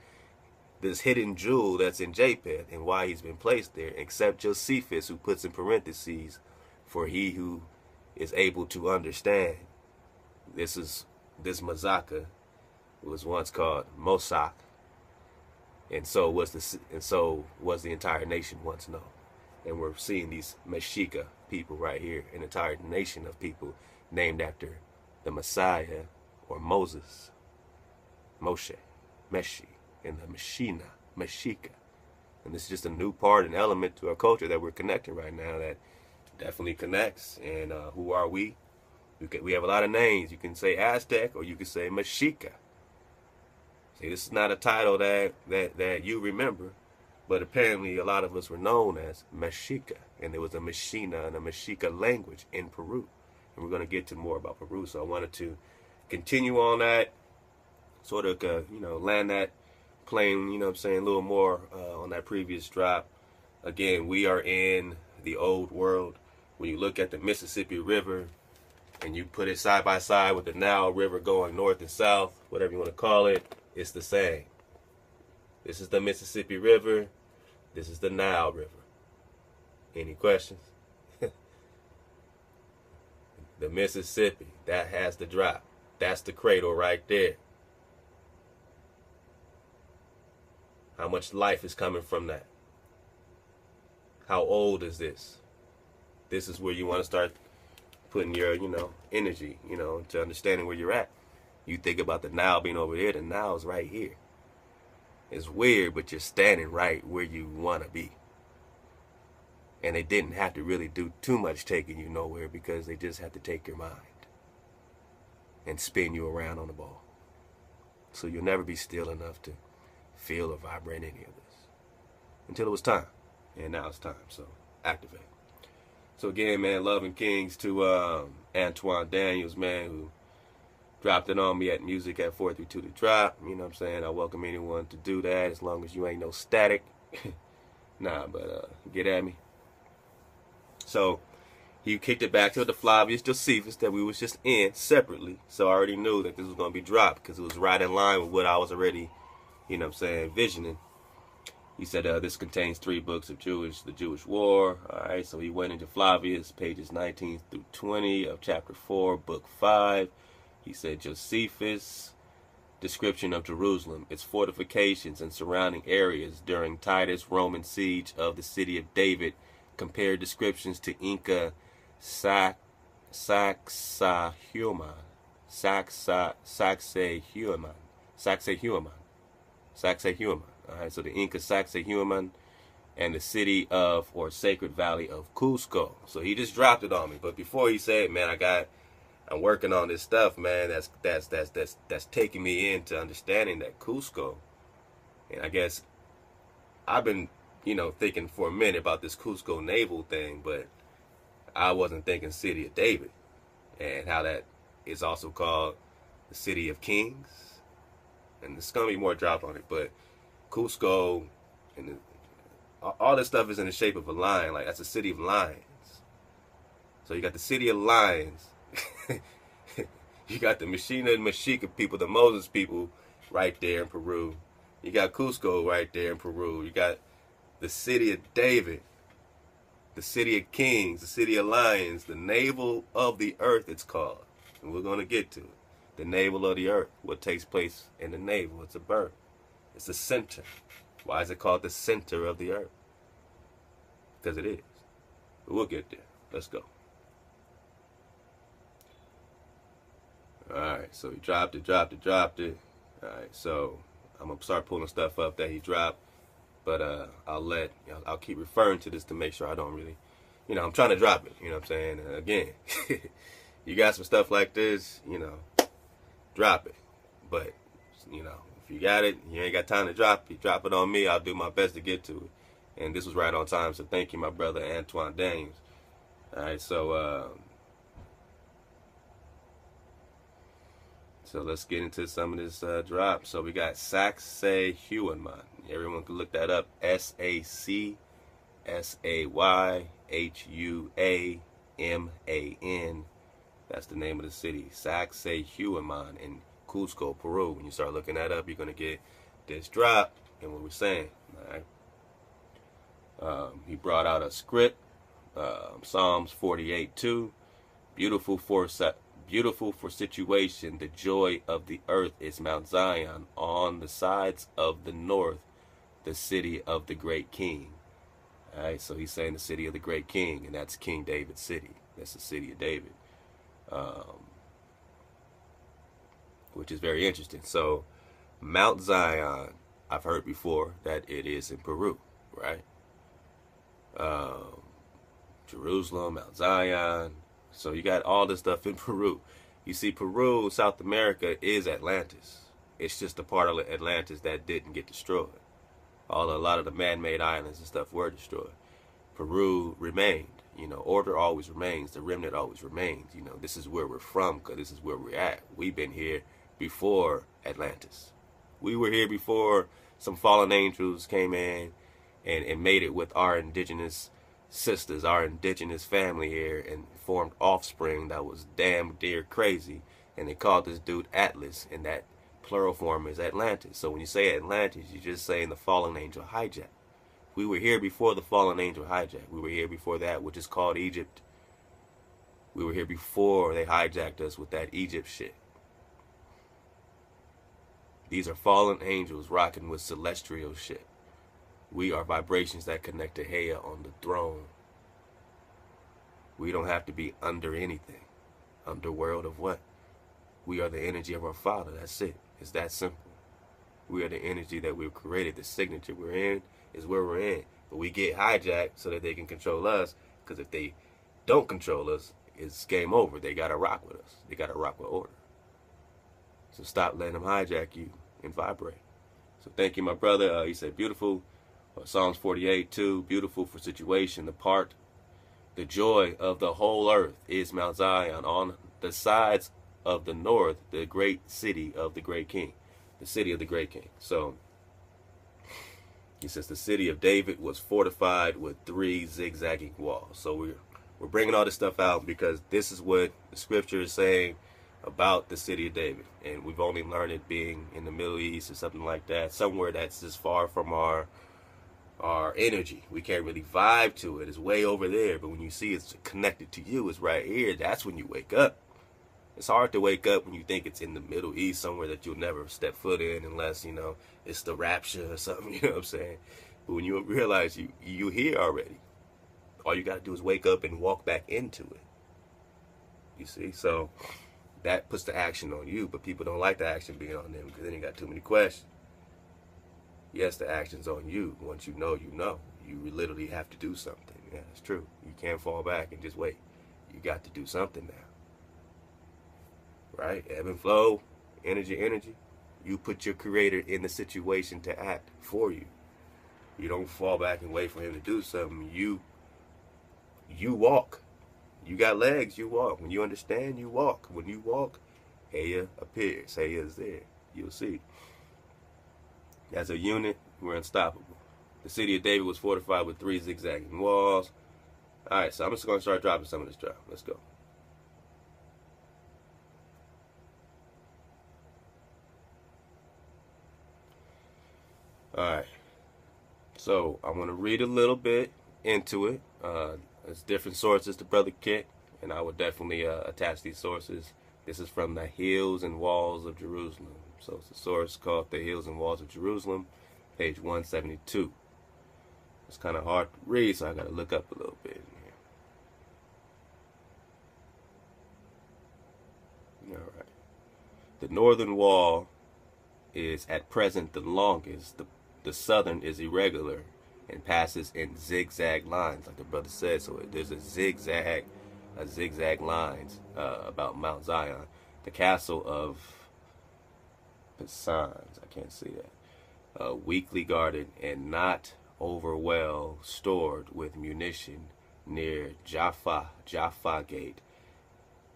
hidden jewel that's in Japheth and why he's been placed there, except Josephus, who puts in parentheses, for he who is able to understand. This Mazaka was once called Mosak, and so was the entire nation once known. And we're seeing these Mexica people right here, an entire nation of people named after the Messiah or Moses, Moshe, Meshi, and the Meshina, Mexica. And this is just a new part and element to our culture that we're connecting right now that definitely connects. And who are we? We have a lot of names. You can say Aztec or you can say Mexica. See, this is not a title that you remember, but apparently a lot of us were known as Mexica. And there was a Meshina and a Mexica language in Peru. And we're going to get to more about Peru. So I wanted to continue on that, sort of, land that plane, a little more on that previous drop. Again, we are in the old world. When you look at the Mississippi River and you put it side by side with the Nile River going north and south, whatever you want to call it, it's the same. This is the Mississippi River. This is the Nile River. Any questions? The Mississippi, that has the drop. That's the cradle right there. How much life is coming from that? How old is this? This is where you want to start putting your, energy, to understanding where you're at. You think about the Nile being over there, the Nile's right here. It's weird, but you're standing right where you want to be. And they didn't have to really do too much taking you nowhere because they just had to take your mind and spin you around on the ball. So you'll never be still enough to feel or vibrate any of this until it was time. And now it's time, so activate. So again, man, love and kings to Antoine Daniels, man, who dropped it on me at music at 432 The Drop. You know what I'm saying? I welcome anyone to do that as long as you ain't no static. Nah, but get at me. So he kicked it back to the Flavius Josephus that we was just in separately. So I already knew that this was going to be dropped because it was right in line with what I was already, you know what I'm saying, visioning. He said this contains 3 books of the Jewish War. All right, so he went into Flavius, pages 19 through 20 of chapter 4, book 5. He said Josephus, description of Jerusalem, its fortifications and surrounding areas during Titus' Roman siege of the city of David, compared descriptions to Inca Sacsayhuaman. All right, so the Inca Sacsayhuaman and the city of, or sacred valley of Cuzco. So he just dropped it on me. But before he said, man, I'm working on this stuff, man. That's taking me into understanding that Qosqo. And I guess I've been, thinking for a minute about this Qosqo naval thing, but I wasn't thinking City of David and how that is also called the City of Kings. And there's gonna be more drop on it, but Qosqo and all this stuff is in the shape of a lion. Like, that's a city of lions. So you got the city of lions. You got the Mashina and Mashika people, the Moses people, right there in Peru. You got Qosqo right there in Peru. You got the city of David, the city of kings, the city of lions, the navel of the earth it's called. And we're going to get to it. The navel of the earth, what takes place in the navel. It's a birth. It's the center. Why is it called the center of the earth? Because it is. But we'll get there. Let's go. Alright, so he dropped it. Alright, so I'm going to start pulling stuff up that he dropped. But I'll keep referring to this to make sure I don't really, I'm trying to drop it. You know what I'm saying? Again, you got some stuff like this, drop it. But, if you got it, you ain't got time to drop it. Drop it on me. I'll do my best to get to it. And this was right on time, so thank you, my brother Antoine Daniels. Alright, so let's get into some of this drop. So we got Sacsayhuaman. Everyone can look that up. Sacsayhuaman. That's the name of the city. Sacsayhuaman in Cuzco, Peru. When you start looking that up, you're going to get this drop and what we're saying. All right. He brought out a script. Psalms 48:2. Beautiful for situation, the joy of the earth is Mount Zion, on the sides of the north, the city of the great king. All right, so he's saying the city of the great king, and that's King David's city. That's the city of David, which is very interesting. So Mount Zion, I've heard before that it is in Peru, right? Jerusalem, Mount Zion. So you got all this stuff in Peru. You see, Peru, South America, is Atlantis. It's just a part of Atlantis that didn't get destroyed. A lot of the man-made islands and stuff were destroyed. Peru remained. Order always remains. The remnant always remains. This is where we're from, because this is where we're at. We've been here before Atlantis. We were here before some fallen angels came in and made it with our indigenous sisters, our indigenous family here, and formed offspring that was damn near crazy. And they called this dude Atlas, and that plural form is Atlantis. So when you say Atlantis, you're just saying the fallen angel hijacked. We were here before the fallen angel hijacked. We were here before that, which is called Egypt. We were here before they hijacked us with that Egypt shit. These are fallen angels rocking with celestial shit. We are vibrations that connect to Hea on the throne. We don't have to be under anything. Underworld of what? We are the energy of our Father. That's it. It's that simple. We are the energy that we've created. The signature we're in is where we're in. But we get hijacked so that they can control us. Because if they don't control us, it's game over. They got to rock with us. They got to rock with order. So stop letting them hijack you and vibrate. So thank you, my brother. He said, beautiful. Psalms 48:2, beautiful for situation, the joy of the whole earth is Mount Zion, on the sides of the north, the great city of the great king, the city of the great king. So he says the city of David was fortified with 3 zigzagging walls. So We're bringing all this stuff out because this is what the scripture is saying about the city of David. And we've only learned it being in the Middle East or something like that, somewhere that's just far from our energy. We can't really vibe to it. It's way over there. But when you see it's connected to you, it's right here. That's when you wake up. It's hard to wake up when you think it's in the Middle East, somewhere that you'll never step foot in unless, you know, it's the rapture or something, you know what I'm saying? But when you realize you here already, all you got to do is wake up and walk back into it. You see? So that puts the action on you, but people don't like the action being on them because then you got too many questions. Yes, the action's on you. Once you know, you know. You literally have to do something. Yeah, it's true. You can't fall back and just wait. You got to do something now. Right? Ebb and flow, energy. You put your creator in the situation to act for you. You don't fall back and wait for him to do something. You walk. You got legs, you walk. When you understand, you walk. When you walk, Heya appears. Heya is there. You'll see. As a unit, we're unstoppable. The city of David was fortified with 3 zigzagging walls. Alright, so I'm just going to start dropping some of this drop. Let's go. Alright. So, I'm going to read a little bit into it. There's different sources to Brother Kit, and I would definitely attach these sources. This is from the Hills and Walls of Jerusalem. So it's a source called The Hills and Walls of Jerusalem, page 172. It's kind of hard to read, so I got to look up a little bit in here. All right. The northern wall is at present the longest. The southern is irregular and passes in zigzag lines, like the brother said. So there's a zigzag lines about Mount Zion. The castle of Pisans, I can't see that. Weakly guarded and not over well stored with munition near Jaffa Gate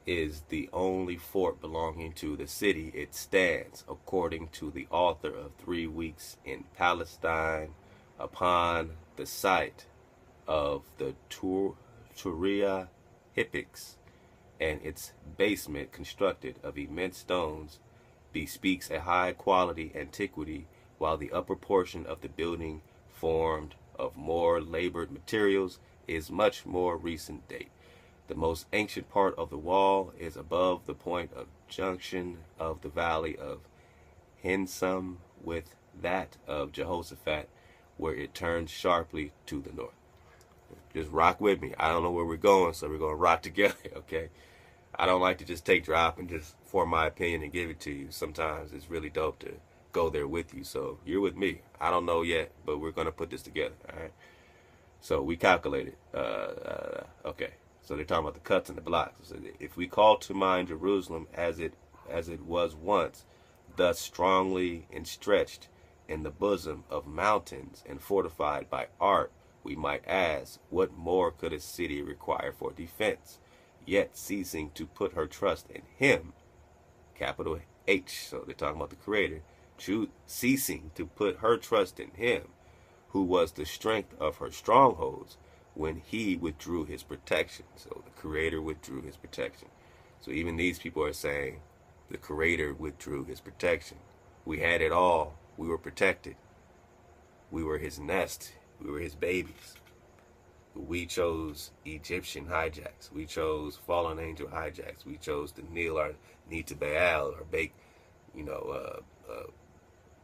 is the only fort belonging to the city. It stands, according to the author of 3 Weeks in Palestine, upon the site of the Turia Hippics, and its basement, constructed of immense stones, bespeaks a high quality antiquity, while the upper portion of the building, formed of more labored materials, is much more recent date. The most ancient part of the wall is above the point of junction of the valley of Hinsum with that of Jehoshaphat, where it turns sharply to the north. Just rock with me. I don't know where we're going, so we're going to rock together, okay? I don't like to just take drop and just form my opinion and give it to you. Sometimes it's really dope to go there with you. So you're with me. I don't know yet, but we're going to put this together, all right? So we calculated. Okay. So they're talking about the cuts and the blocks. So if we call to mind Jerusalem as it was once, thus strongly entrenched in the bosom of mountains and fortified by art, we might ask, what more could a city require for defense? Yet ceasing to put her trust in him, capital H, so they're talking about the Creator, ceasing to put her trust in him, who was the strength of her strongholds, when he withdrew his protection. So the Creator withdrew his protection. So even these people are saying the Creator withdrew his protection. We had it all. We were protected. We were his nest. We were his babies. We chose Egyptian hijacks. We chose fallen angel hijacks. We chose to kneel our knee to Baal or bake,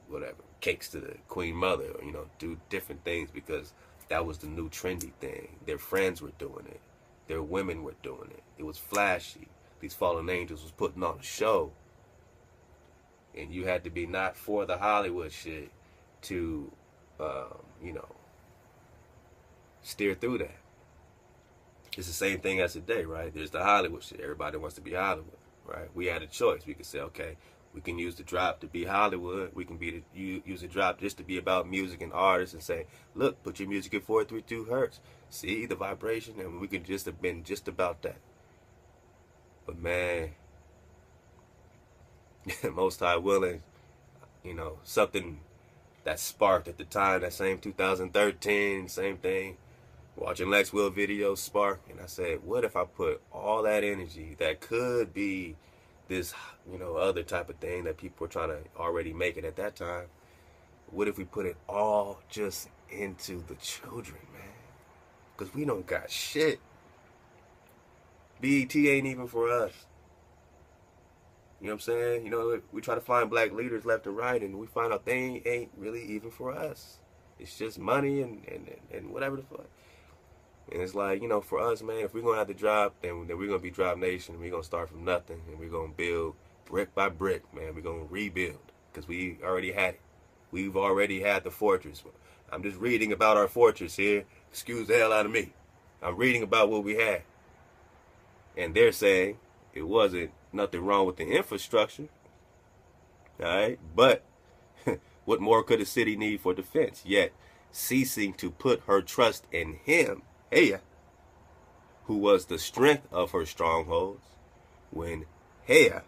whatever, cakes to the Queen Mother, or, do different things because that was the new trendy thing. Their friends were doing it. Their women were doing it. It was flashy. These fallen angels was putting on a show. And you had to be not for the Hollywood shit to, steer through that. It's the same thing as today, right? There's the Hollywood shit. Everybody wants to be Hollywood, right? We had a choice. We could say, okay, we can use the drop to be Hollywood. We can use the drop just to be about music and artists and say, look, put your music at 432 hertz. See the vibration? And we could just have been just about that. But man, Most High willing, something that sparked at the time, that same 2013, same thing. watching Lex Will videos spark, and I said, what if I put all that energy that could be this, other type of thing that people were trying to already make it at that time? What if we put it all just into the children, man? Because we don't got shit. BET ain't even for us. You know what I'm saying? We try to find black leaders left and right, and we find out they ain't really even for us. It's just money and whatever the fuck. And it's like, for us, man, if we're going to have to drop, then we're going to be Drop Nation. We're going to start from nothing, and we're going to build brick by brick, man. We're going to rebuild because we already had it. We've already had the fortress. I'm just reading about our fortress here. Excuse the hell out of me. I'm reading about what we had. And they're saying it wasn't nothing wrong with the infrastructure. All right? But what more could a city need for defense? Yet ceasing to put her trust in him, who was the strength of her strongholds, when Hea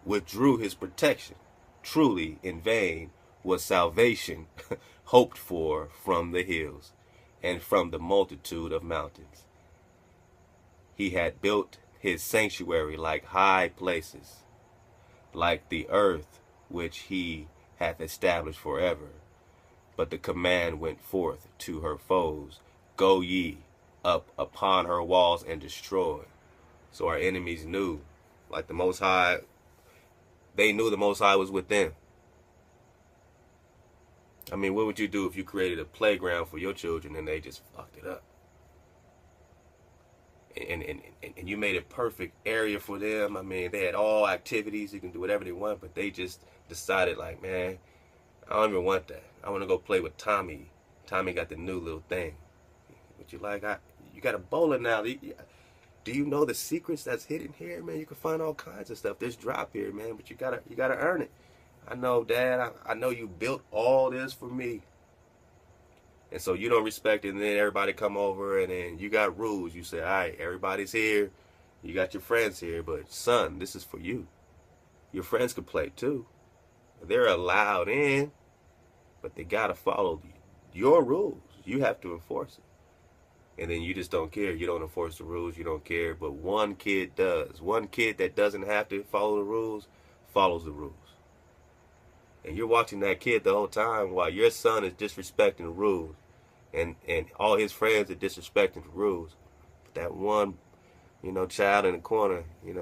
withdrew his protection, truly in vain was salvation hoped for from the hills and from the multitude of mountains. He had built his sanctuary like high places, like the earth which he hath established forever. But the command went forth to her foes, go ye up upon her walls and destroy. So our enemies knew, like the Most High, they knew the Most High was with them. I mean, what would you do if you created a playground for your children and they just fucked it up? And you made a perfect area for them. I mean, they had all activities. You can do whatever they want, but they just decided, like, man, I don't even want that. I want to go play with Tommy. Tommy got the new little thing. But you like, you got a bowler now. Do you know the secrets that's hidden here, man? You can find all kinds of stuff. There's drop here, man, but you gotta earn it. I know, Dad. I know you built all this for me. And so you don't respect it, and then everybody come over, and then you got rules. You say, all right, everybody's here. You got your friends here, but son, this is for you. Your friends can play too. They're allowed in, but they got to follow your rules. You have to enforce it. And then you just don't care. You don't enforce the rules. You don't care. But one kid does. One kid that doesn't have to follow the rules follows the rules. And you're watching that kid the whole time while your son is disrespecting the rules. And all his friends are disrespecting the rules. But that one, child in the corner, is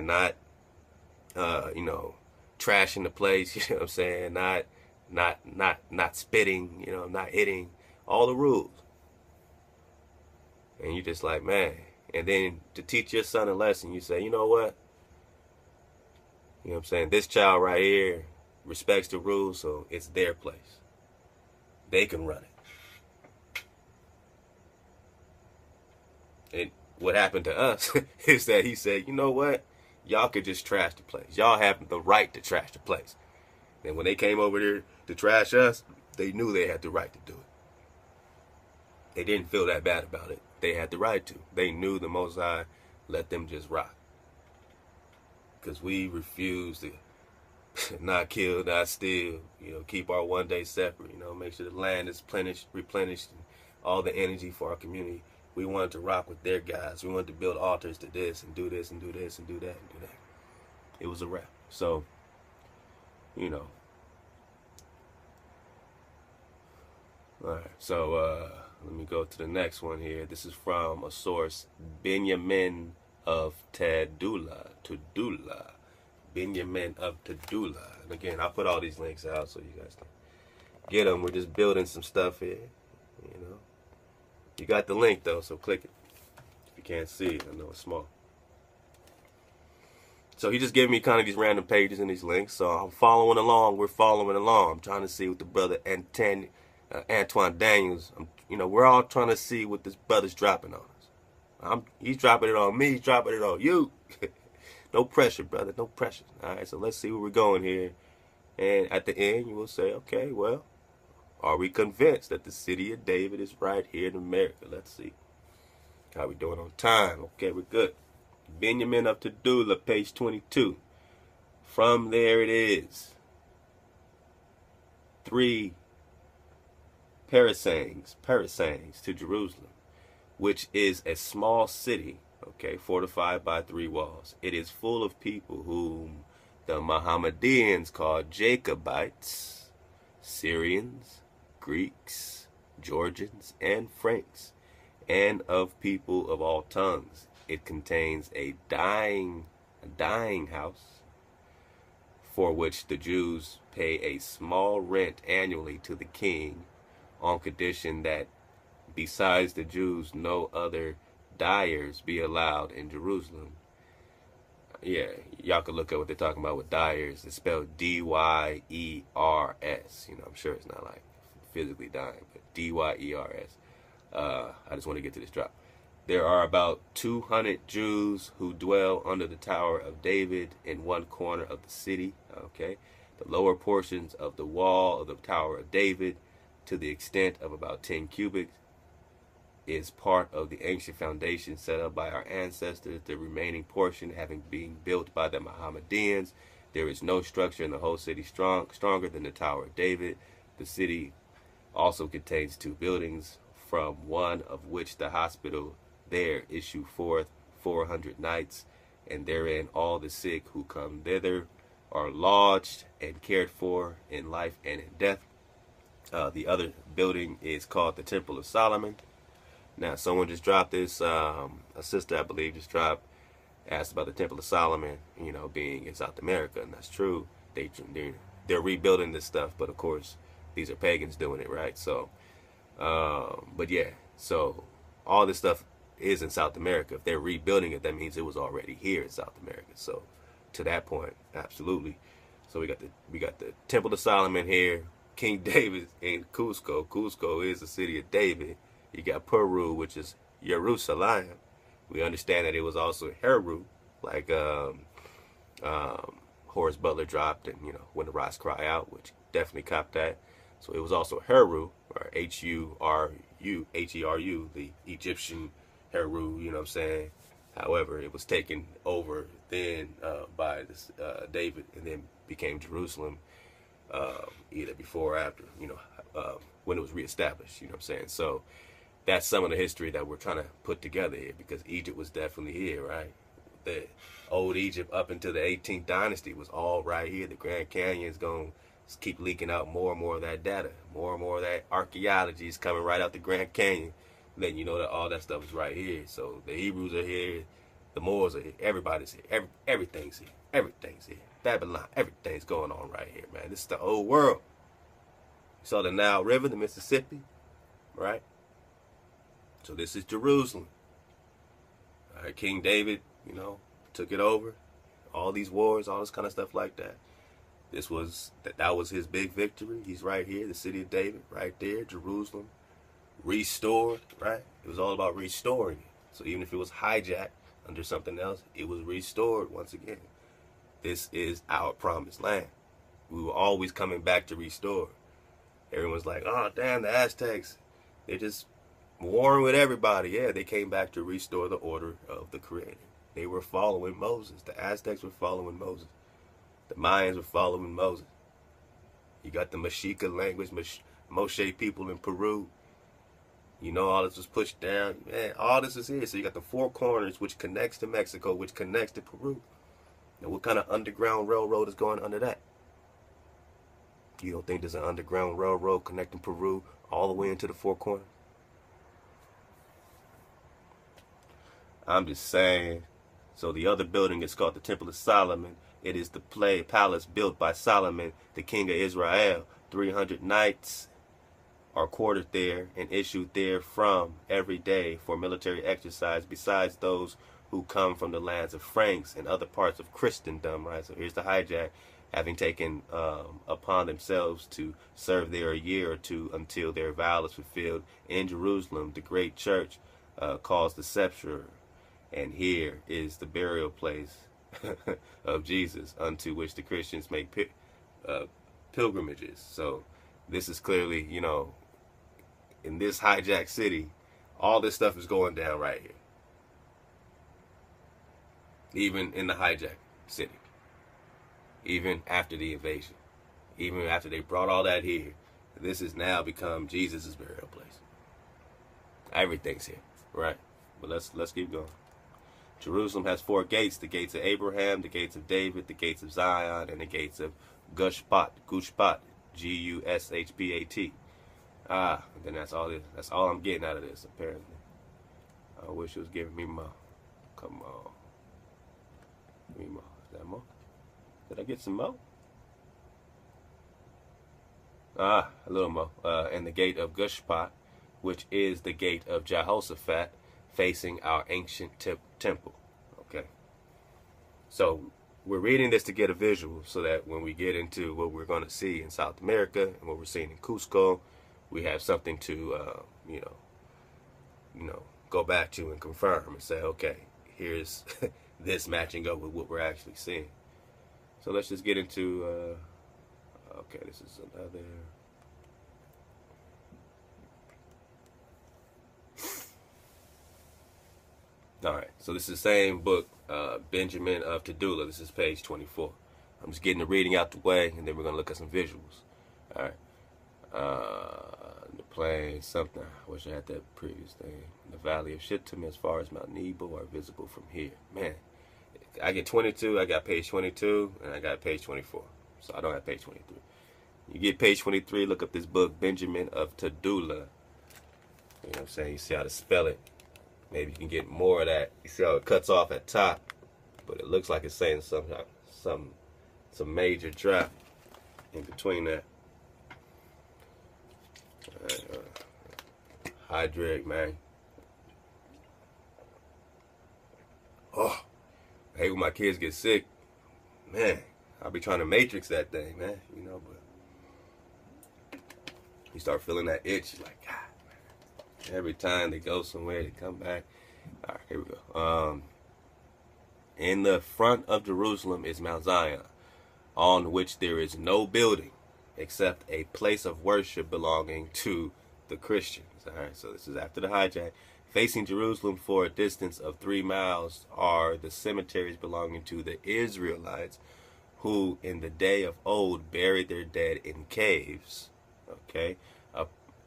not, trashing the place, not spitting, not hitting, all the rules. And you just like, man. And then to teach your son a lesson, you say, you know what? This child right here respects the rules, so it's their place. They can run it. And what happened to us is that he said, you know what? Y'all could just trash the place. Y'all have the right to trash the place. And when they came over there to trash us, they knew they had the right to do it. They didn't feel that bad about it. They had the right to. They knew the Most High let them just rock. Because we refuse to not kill, not steal, keep our one day separate, make sure the land is replenished, and all the energy for our community. We wanted to rock with their guys. We wanted to build altars to this and do this and do this and do that and do that. It was a wrap. So, all right. So, let me go to the next one here. This is from a source, Benjamin of Tadula. Benjamin of Tadula. And again, I'll put all these links out so you guys can get them. We're just building some stuff here, You got the link, though, so click it. If you can't see it, I know it's small. So he just gave me kind of these random pages and these links. So I'm following along. We're following along. I'm trying to see what the brother Antoine Daniels, we're all trying to see what this brother's dropping on us. He's dropping it on me. He's dropping it on you. No pressure, brother. No pressure. All right, so let's see where we're going here. And at the end, you will say, okay, well, are we convinced that the city of David is right here in America? Let's see. How we doing on time? Okay, we're good. Benjamin of Tadula, page 22. From there it is. 3 parasangs to Jerusalem, which is a small city, okay, fortified by 3 walls. It is full of people whom the Mohammedans call Jacobites, Syrians, Greeks, Georgians, and Franks, and of people of all tongues. It contains a dying house, for which the Jews pay a small rent annually to the king, on condition that besides the Jews no other dyers be allowed in Jerusalem. Yeah, y'all can look up what they're talking about with dyers. It's spelled D-Y-E-R-S. You know, I'm sure it's not like physically dying, but D-Y-E-R-S. I just want to get to this drop. There are about 200 Jews who dwell under the Tower of David in one corner of the city. Okay, the lower portions of the wall of the Tower of David, to the extent of about 10 cubits, is part of the ancient foundation set up by our ancestors. The remaining portion having been built by the Mohammedans. There is no structure in the whole city stronger than the Tower of David. The city also contains 2 buildings, from one of which the hospital there issue forth 400 nights, and therein all the sick who come thither are lodged and cared for in life and in death. The other building is called the Temple of Solomon. Now, someone just dropped this, a sister, I believe, just asked about the Temple of Solomon, you know, being in South America, and that's true. They're rebuilding this stuff, but of course, these are pagans doing it, right? So, but yeah, so all this stuff is in South America. If they're rebuilding it, that means it was already here in South America. So, to that point, absolutely. So we got the Temple of Solomon here, King David in Cuzco. Cuzco is the city of David. You got Peru, which is Jerusalem. We understand that it was also Heru, like Horace Butler dropped, and you know, when the rocks cry out, which definitely copped that. So it was also Heru, or H-U-R-U, H-E-R-U, the Egyptian Heru. You know what I'm saying? However, it was taken over then by this, David, and then became Jerusalem, either before or after, you know, when it was reestablished. You know what I'm saying? So that's some of the history that we're trying to put together here, because Egypt was definitely here, right? The old Egypt up into the 18th dynasty was all right here. The Grand Canyon is going to keep leaking out more and more of that data. More and more of that archaeology is coming right out the Grand Canyon, letting you know that all that stuff is right here. So the Hebrews are here, the Moors are here, everybody's here, everything's here, everything's here. Babylon, everything's going on right here, man. This is the old world. You saw the Nile River, the Mississippi, right? So this is Jerusalem. All right, King David, you know, took it over. All these wars, all this kind of stuff like that. That was his big victory. He's right here, the city of David, right there, Jerusalem, restored, right? It was all about restoring it. So even if it was hijacked under something else, it was restored once again. This is our promised land. We were always coming back to restore. Everyone's like, oh, damn, the Aztecs, they're just warring with everybody. Yeah, they came back to restore the order of the Creator. They were following Moses. The Aztecs were following Moses. The Mayans were following Moses. You got the Mexica language, Moshe people in Peru. You know, all this was pushed down. Man, all this is here. So you got the 4 corners, which connects to Mexico, which connects to Peru. Now, what kind of underground railroad is going under that? You don't think there's an underground railroad connecting Peru all the way into the 4 corners? I'm just saying. So the other building is called the Temple of Solomon. It is the palace built by Solomon, the king of Israel. 300 knights are quartered there and issued there from every day for military exercise, besides those who come from the lands of Franks and other parts of Christendom, right? So here's the hijack. Having taken upon themselves to serve there a year or two until their vow is fulfilled in Jerusalem, the great church calls the sepulchre, and here is the burial place of Jesus, unto which the Christians make pilgrimages. So this is clearly, you know, in this hijacked city, all this stuff is going down right here. Even in the hijacked city. Even after the invasion. Even after they brought all that here, This has now become Jesus' burial place. Everything's here, right? But let's keep going. Jerusalem has 4 gates: the gates of Abraham, the gates of David, the gates of Zion, and the gates of Gushpat, Gushpat. And then that's all I'm getting out of this, apparently. I wish it was giving me more. Come on. Give me more. Is that more? Did I get some more? A little more. And the gate of Gushpat, which is the gate of Jehoshaphat, facing our ancient temple. Okay. So we're reading this to get a visual so that when we get into what we're going to see in South America and what we're seeing in Cuzco, we have something to, go back to and confirm and say, okay, here's this matching up with what we're actually seeing. So let's just get into, okay, this is another. All right, so this is the same book, Benjamin of Tudela. This is page 24. I'm just getting the reading out the way, and then we're going to look at some visuals. All right. The plain, something. I wish I had that previous thing. The valley of Shittim as far as Mount Nebo are visible from here. Man, I get 22, I got page 22, and I got page 24. So I don't have page 23. You get page 23, look up this book, Benjamin of Tudela. You know what I'm saying? You see how to spell it. Maybe you can get more of that. You see how it cuts off at top, but it looks like it's saying some major drop in between that. Hydrate, man. Oh, I hate when my kids get sick. Man, I'll be trying to matrix that thing, man. But you start feeling that itch. You're like, God. Every time they go somewhere, they come back. All right, here we go. In the front of Jerusalem is Mount Zion, on which there is no building except a place of worship belonging to the Christians. All right, so this is after the hijack. Facing Jerusalem for a distance of 3 miles are the cemeteries belonging to the Israelites, who in the day of old buried their dead in caves. Okay.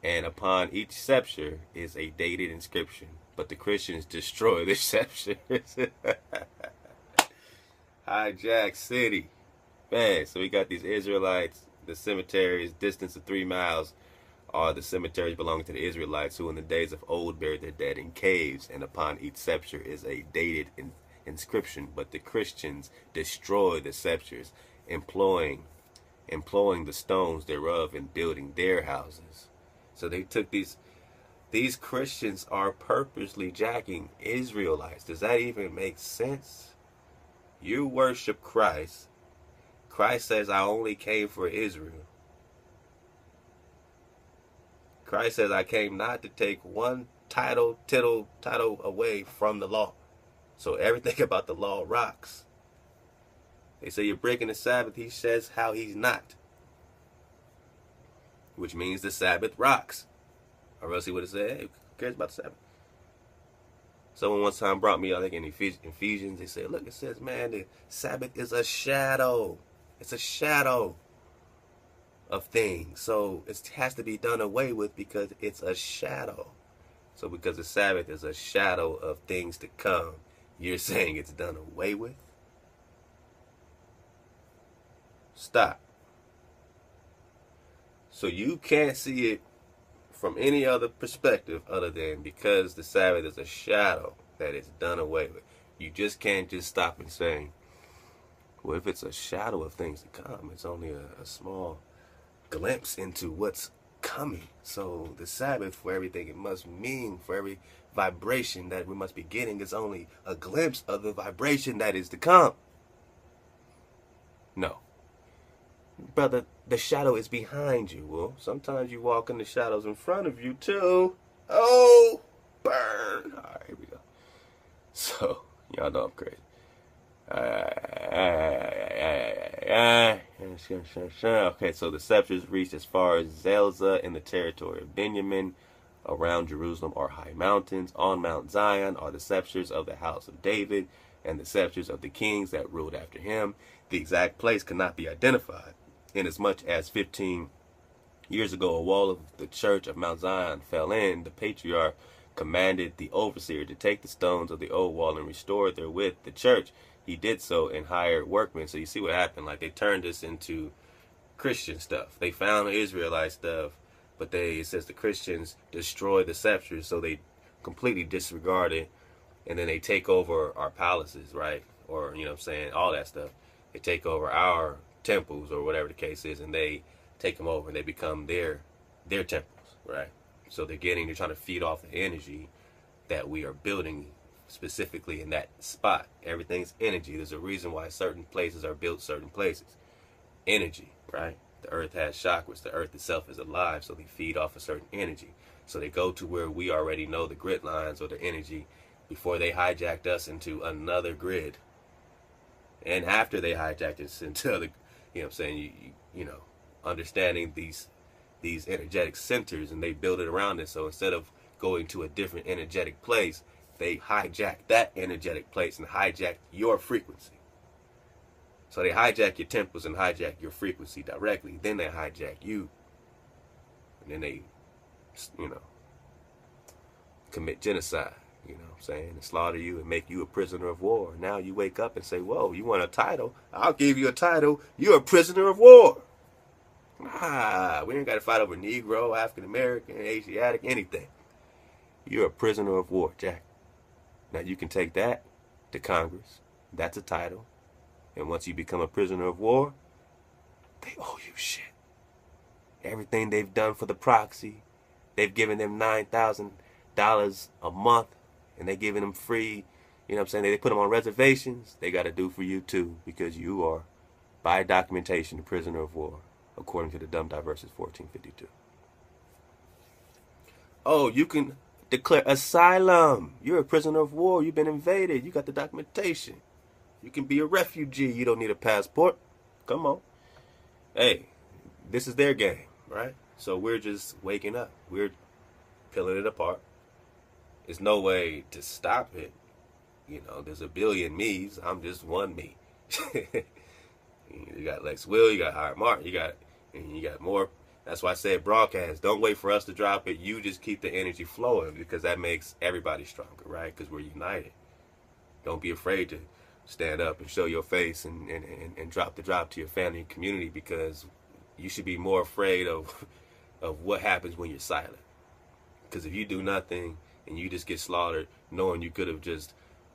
And upon each sepulchre is a dated inscription, but the Christians destroy the sepulchres. Hijack city. Man, so we got these Israelites, the cemeteries, distance of 3 miles are the cemeteries belonging to the Israelites, who in the days of old buried their dead in caves, and upon each sepulchre is a dated inscription, but the Christians destroy the sepulchres, employing the stones thereof in building their houses. So they took these Christians are purposely jacking Israelites. Does that even make sense? You worship Christ. Christ says, I only came for Israel. Christ says, I came not to take one tittle away from the law. So everything about the law rocks. They say you're breaking the Sabbath. He says how he's not. Which means the Sabbath rocks. Or else he would have said, hey, who cares about the Sabbath? Someone one time brought me, I think in Ephesians, they said, look, it says, man, the Sabbath is a shadow. It's a shadow of things. So it has to be done away with because it's a shadow. So because the Sabbath is a shadow of things to come, you're saying it's done away with? Stop. So you can't see it from any other perspective other than because the Sabbath is a shadow that is done away with. You just can't just stop and say, well, if it's a shadow of things to come, it's only a small glimpse into what's coming. So the Sabbath, for everything it must mean, for every vibration that we must be getting, is only a glimpse of the vibration that is to come. No. Brother, the shadow is behind you. Well, sometimes you walk in the shadows in front of you too. Oh, burn. All right, here we go. So, y'all know I'm crazy. Okay, so the scepters reached as far as Zelzah in the territory of Benjamin. Around Jerusalem are high mountains. On Mount Zion are the scepters of the house of David and the scepters of the kings that ruled after him. The exact place cannot be identified, inasmuch as 15 Years ago, a wall of the church of Mount Zion fell in. The patriarch commanded the overseer to take the stones of the old wall and restore therewith the church. He did so and hired workmen. So you see what happened. Like, they turned this into Christian stuff. They found Israelite stuff, but it says the Christians destroyed the scepters, so they completely disregard it, and then they take over our palaces, right? Or, you know what I'm saying, all that stuff. They take over our temples or whatever the case is, and they take them over and they become their temples, right? So they're trying to feed off the energy that we are building specifically in that spot. Everything's energy. There's a reason why certain places are built certain places. Energy, right? The earth has chakras. The earth itself is alive, so they feed off a certain energy. So they go to where we already know the grid lines or the energy before they hijacked us into another grid. And after they hijacked us into other, you know what I'm saying, you know, understanding these energetic centers, and they build it around it. So instead of going to a different energetic place, they hijack that energetic place and hijack your frequency. So they hijack your temples and hijack your frequency directly. Then they hijack you. And then they, you know, commit genocide, you know what I'm saying, and slaughter you and make you a prisoner of war. Now you wake up and say, whoa, you want a title? I'll give you a title. You're a prisoner of war. We ain't got to fight over Negro, African American, Asiatic, anything. You're a prisoner of war, Jack. Now you can take that to Congress. That's a title. And once you become a prisoner of war, they owe you shit. Everything they've done for the proxy, they've given them $9,000 a month, and they're giving them free, you know what I'm saying, they put them on reservations. They got to do for you too, because you are, by documentation, a prisoner of war, according to the Dumb Diverses 1452. Oh, you can declare asylum. You're a prisoner of war. You've been invaded. You got the documentation. You can be a refugee. You don't need a passport. Come on. Hey, this is their game, right? So we're just waking up. We're peeling it apart. There's no way to stop it. You know, there's a billion me's. I'm just one me. You got Lex Will. You got Howard Martin. You got more. That's why I said broadcast. Don't wait for us to drop it. You just keep the energy flowing, because that makes everybody stronger, right? Because we're united. Don't be afraid to stand up and show your face and drop the drop to your family and community, because you should be more afraid of what happens when you're silent. Because if you do nothing and you just get slaughtered, knowing you could have just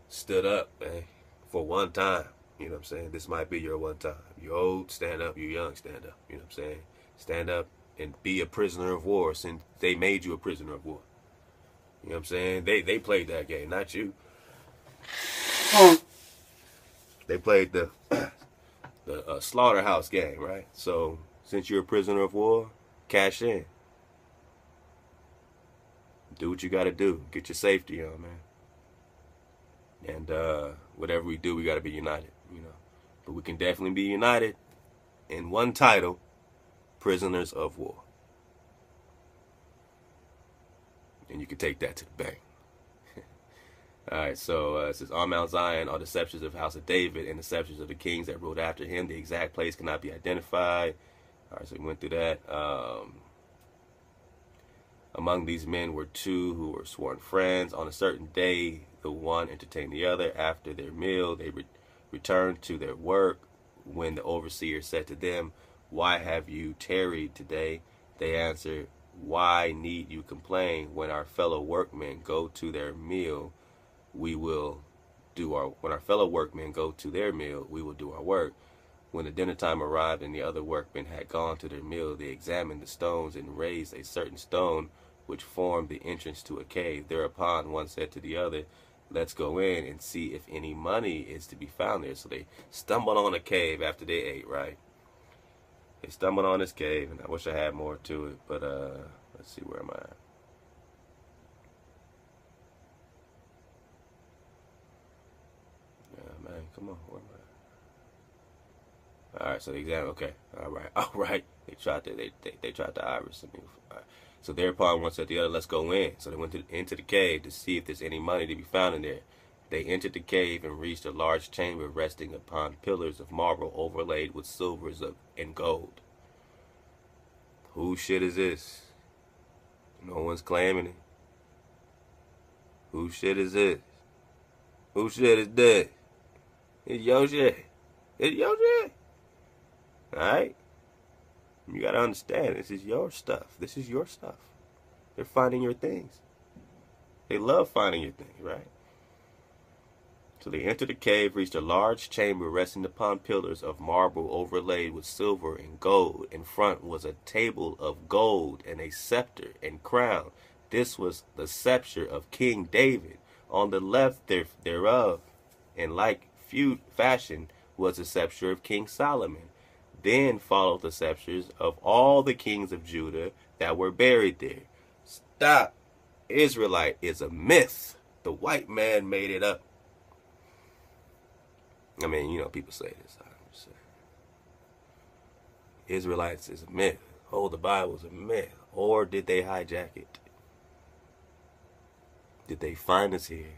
stood up, man, for one time, you know what I'm saying? This might be your one time. You're old, stand up. You're young, stand up. You know what I'm saying? Stand up and be a prisoner of war, since they made you a prisoner of war. You know what I'm saying? They played that game, not you. They played the slaughterhouse game, right? So since you're a prisoner of war, cash in. Do what you got to do. Get your safety on, man. And whatever we do, we got to be united, you know. But we can definitely be united in one title: prisoners of war. And you can take that to the bank. All right, so it says, on Mount Zion are the scepters of the house of David and the scepters of the kings that ruled after him. The exact place cannot be identified. All right, so we went through that. Among these men were two who were sworn friends. On a certain day, the one entertained the other. After their meal, they returned to their work. When the overseer said to them, why have you tarried today? They answered, why need you complain? When our fellow workmen go to their meal, when our fellow workmen go to their meal, we will do our work. When the dinner time arrived and the other workmen had gone to their meal, they examined the stones and raised a certain stone which formed the entrance to a cave. Thereupon one said to the other, let's go in and see if any money is to be found there. So they stumbled on a cave after they ate, right? They stumbled on this cave, and I wish I had more to it, but let's see, where am I at? Yeah, man, come on, where am I? All right, so the exam. Okay, all right. They tried to iris me. All right. So thereupon one said to the other, let's go in. So they went into the cave to see if there's any money to be found in there. They entered the cave and reached a large chamber resting upon pillars of marble overlaid with silvers and gold. Whose shit is this? No one's claiming it. Whose shit is this? Whose shit is this? It's your shit. It's your shit. Alright? You gotta understand, this is your stuff. This is your stuff. They're finding your things. They love finding your things, right? So they entered the cave, reached a large chamber resting upon pillars of marble overlaid with silver and gold. In front was a table of gold and a scepter and crown. This was the scepter of King David. On the left thereof, in like fashion, was the scepter of King Solomon. Then followed the scepters of all the kings of Judah that were buried there. Stop. Israelite is a myth. The white man made it up. I mean, you know, people say this. I'm just saying. Israelites is a myth. Oh, the Bible's a myth. Or did they hijack it? Did they find us here?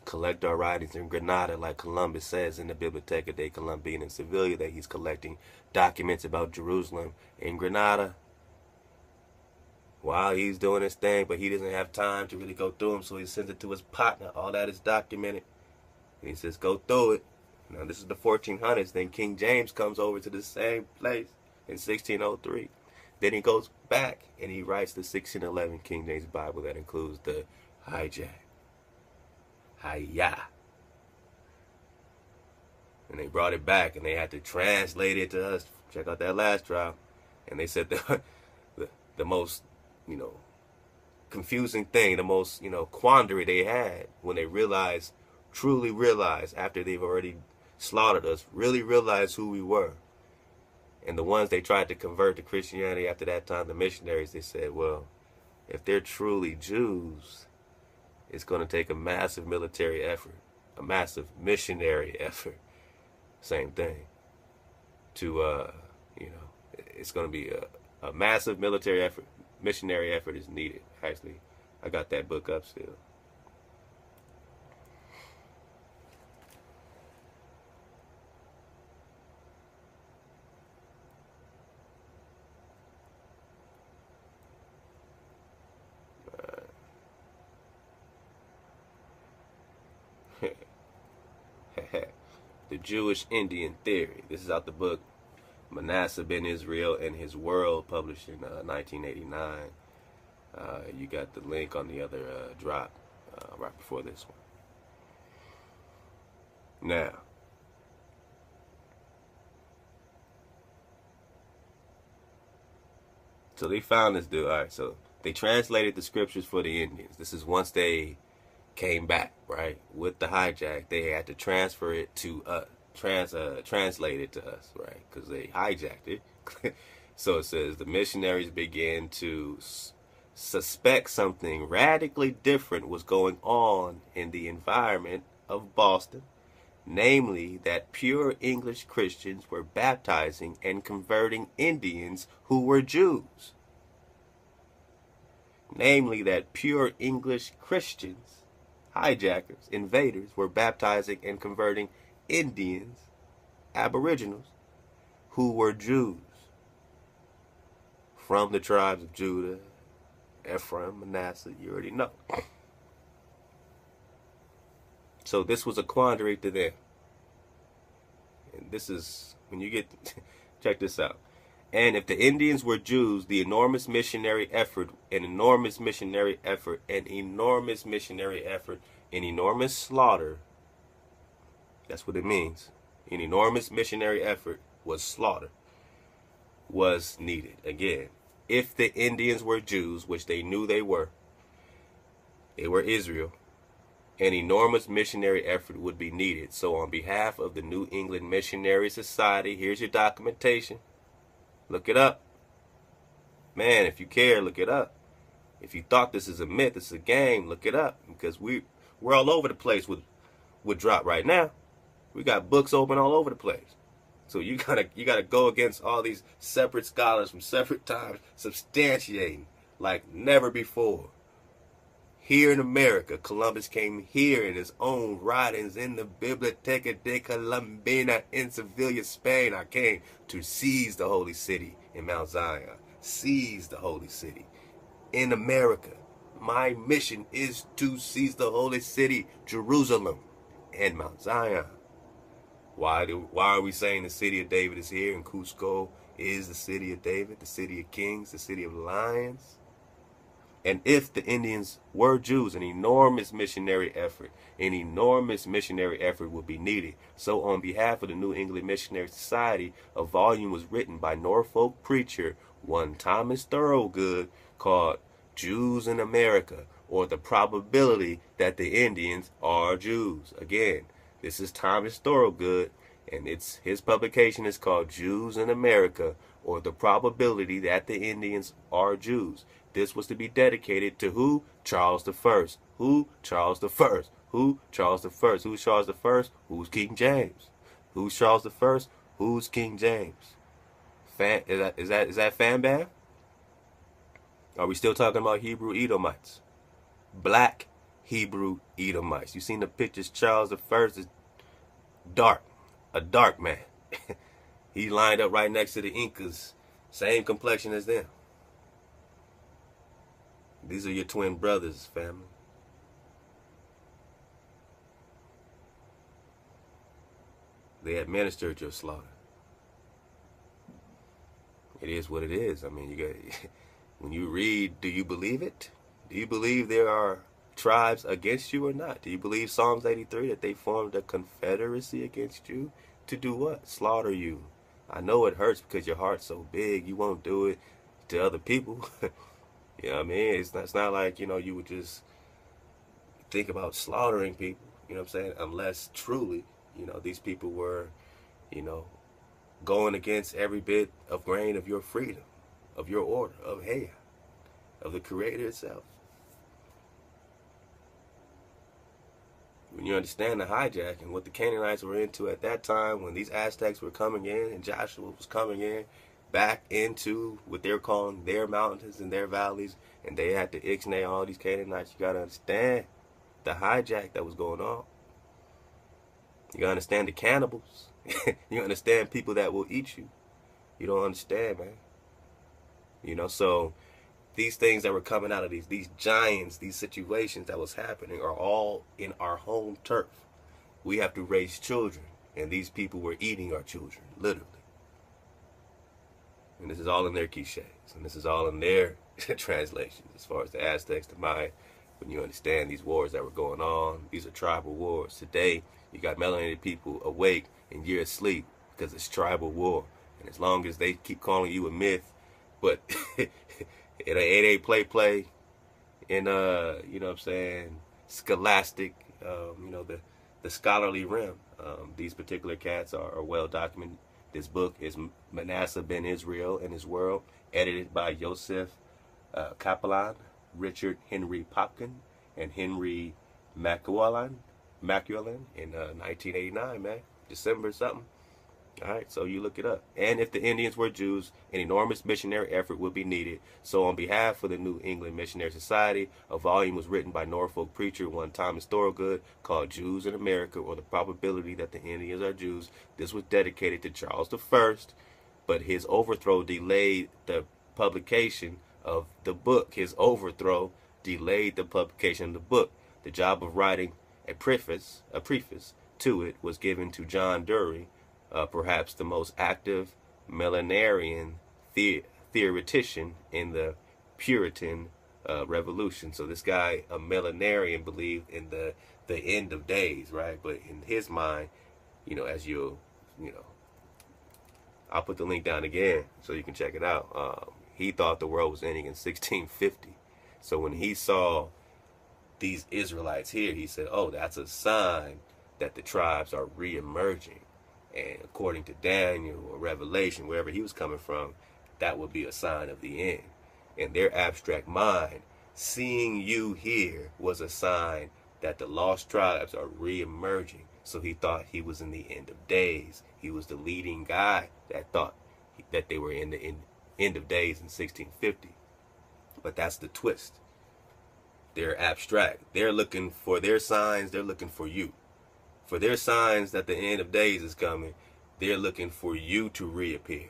Collect our writings in Granada, like Columbus says in the Biblioteca de Colombina in Sevilla, that he's collecting documents about Jerusalem in Granada while he's doing his thing, but he doesn't have time to really go through them, so he sends it to his partner. All that is documented. And he says, go through it. Now, this is the 1400s. Then King James comes over to the same place in 1603. Then he goes back and he writes the 1611 King James Bible that includes the hijack. Hiya. And they brought it back and they had to translate it to us. Check out that last trial. And they said the most, you know, confusing thing, the most, you know, quandary they had when they truly realized after they've already slaughtered us, really realized who we were. And the ones they tried to convert to Christianity after that time, the missionaries, they said, well, if they're truly Jews, it's going to take a massive military effort, a massive missionary effort, same thing, to, you know, it's going to be a massive military effort, missionary effort is needed. Actually, I got that book up still. The Jewish Indian Theory. This is out the book Manasseh ben Israel and His World, published in 1989. You got the link on the other drop right before this one. Now, so they found this dude. All right, so they translated the scriptures for the Indians. This is once they came back, right, with the hijack. They had to transfer it to translate it to us, right, because they hijacked it. So it says the missionaries began to suspect something radically different was going on in the environment of Boston, namely that pure English Christians were baptizing and converting Indians who were Jews. Namely that pure English Christians, hijackers, invaders, were baptizing and converting Indians, aboriginals, who were Jews from the tribes of Judah, Ephraim, Manasseh, you already know. So this was a quandary to them. And this is, when you get, check this out. And if the Indians were Jews, the enormous missionary effort, an enormous slaughter, that's what it means. An enormous missionary effort was slaughter, was needed. Again, if the Indians were Jews, which they knew they were Israel, an enormous missionary effort would be needed. So on behalf of the New England Missionary Society, here's your documentation. Look it up. Man, if you care, look it up. If you thought this is a myth, this is a game, look it up. Because we're all over the place with drop right now. We got books open all over the place. So you gotta go against all these separate scholars from separate times, substantiating like never before. Here in America, Columbus came here in his own writings in the Biblioteca de Colombina in Sevilla, Spain. I came to seize the holy city in Mount Zion. seize the holy city. In America, my mission is to seize the holy city, Jerusalem, and Mount Zion. Why are we saying the city of David is here and Qosqo is the city of David, the city of kings, the city of lions? And if the Indians were Jews, an enormous missionary effort would be needed. So on behalf of the New England Missionary Society, a volume was written by Norfolk preacher one Thomas Thorogood called Jews in America, or the probability that the Indians are Jews. Again, this is Thomas Thorogood, and his publication is called Jews in America, or the probability that the Indians are Jews. This was to be dedicated to who? Charles the First. Who? Charles the First. Who? Charles the First. Who's Charles the First? Who's King James? Who's Charles the First? Who's King James? Is that fan bam? Are we still talking about Hebrew Edomites? Black Hebrew Edomites. You seen the pictures? Charles the First is dark, a dark man. He lined up right next to the Incas, same complexion as them. These are your twin brothers, family. They administered your slaughter. It is what it is. I mean, you got when you read, do you believe it? Do you believe there are tribes against you or not? Do you believe Psalms 83 that they formed a confederacy against you to do what? Slaughter you. I know it hurts because your heart's so big. You won't do it to other people. You know what I mean? It's not like, you would just think about slaughtering people, you know what I'm saying? Unless truly, these people were, going against every bit of grain of your freedom, of your order, of Hea, of the Creator itself. When you understand the hijacking, what the Canaanites were into at that time, when these Aztecs were coming in and Joshua was coming in, back into what they're calling their mountains and their valleys, and they had to ixnay all these Canaanites. You gotta understand the hijack that was going on. You gotta understand the cannibals. You understand people that will eat you. You don't understand, man. So these things that were coming out of these giants, these situations that was happening are all in our home turf. We have to raise children, and these people were eating our children, literally. And this is all in their cliches, and this is all in their translations as far as the Aztecs, the Maya. When you understand these wars that were going on, these are tribal wars. Today, you got melanated people awake and you're asleep because it's tribal war. And as long as they keep calling you a myth, but it ain't play in, you know what I'm saying, scholastic, the scholarly realm. These particular cats are well documented. This book is Manasseh ben Israel and His World, edited by Yosef Kaplan, Richard Henry Popkin, and Henry Macualan in 1989, man. December something. All right, so you look it up. And if the Indians were Jews, an enormous missionary effort would be needed. So on behalf of the New England Missionary Society, a volume was written by Norfolk preacher one Thomas Thorogood called Jews in America, or the probability that the Indians are Jews. This was dedicated to Charles I, but his overthrow delayed the publication of the book. His overthrow delayed the publication of the book. The job of writing a preface to it was given to John Dury, perhaps the most active millenarian theoretician in the Puritan Revolution. So this guy, a millenarian, believed in the end of days, right? But in his mind, as I'll put the link down again so you can check it out. He thought the world was ending in 1650. So when he saw these Israelites here, he said, oh, that's a sign that the tribes are re-emerging. And according to Daniel or Revelation, wherever he was coming from, that would be a sign of the end. In their abstract mind, seeing you here was a sign that the lost tribes are re-emerging. So he thought he was in the end of days. He was the leading guy that thought that they were in the end of days in 1650. But that's the twist. They're abstract. They're looking for their signs. They're looking for you. For their signs that the end of days is coming, they're looking for you to reappear.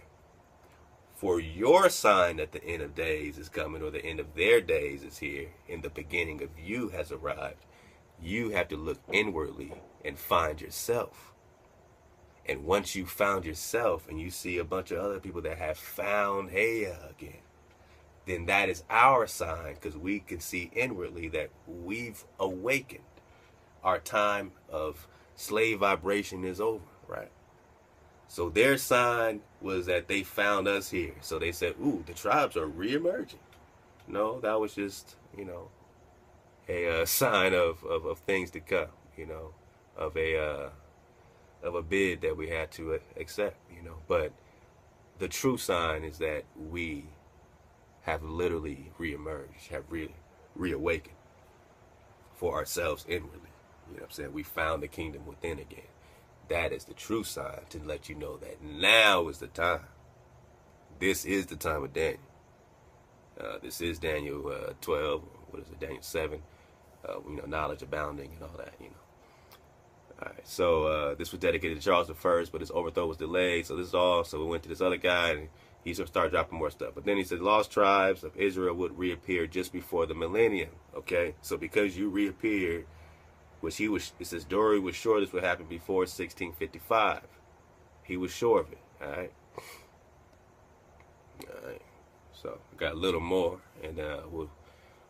For your sign that the end of days is coming, or the end of their days is here, and the beginning of you has arrived, you have to look inwardly and find yourself. And once you found yourself and you see a bunch of other people that have found Heya again, then that is our sign, because we can see inwardly that we've awakened. Our time of slave vibration is over, right? So their sign was that they found us here. So they said, ooh, the tribes are reemerging. No, that was just, a sign of things to come, of a bid that we had to accept, But the true sign is that we have literally reemerged, have reawakened for ourselves inwardly. You know what I'm saying? We found the kingdom within again. That is the true sign to let you know that now is the time. This is the time of Daniel. This is Daniel 12, what is it, Daniel 7, knowledge abounding and all that, All right, so this was dedicated to Charles I, but his overthrow was delayed, so this is all. So we went to this other guy, and he started dropping more stuff. But then he said lost tribes of Israel would reappear just before the millennium, okay? So because you reappeared, it says Dory was sure this would happen before 1655. He was sure of it, all right? All right, so I got a little more, and we'll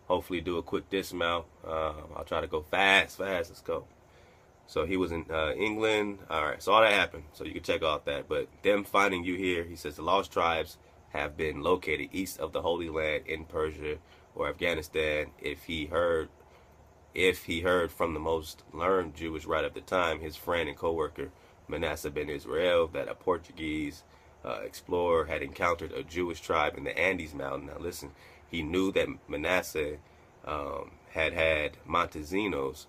hopefully do a quick dismount. I'll try to go fast, let's go. So he was in England. All right, so all that happened. So you can check out that. But them finding you here, he says the lost tribes have been located east of the Holy Land in Persia or Afghanistan. If he heard from the most learned Jewish writer of the time, his friend and co-worker Manasseh ben Israel, that a Portuguese explorer had encountered a Jewish tribe in the Andes Mountain. Now listen, he knew that Manasseh had Montesinos,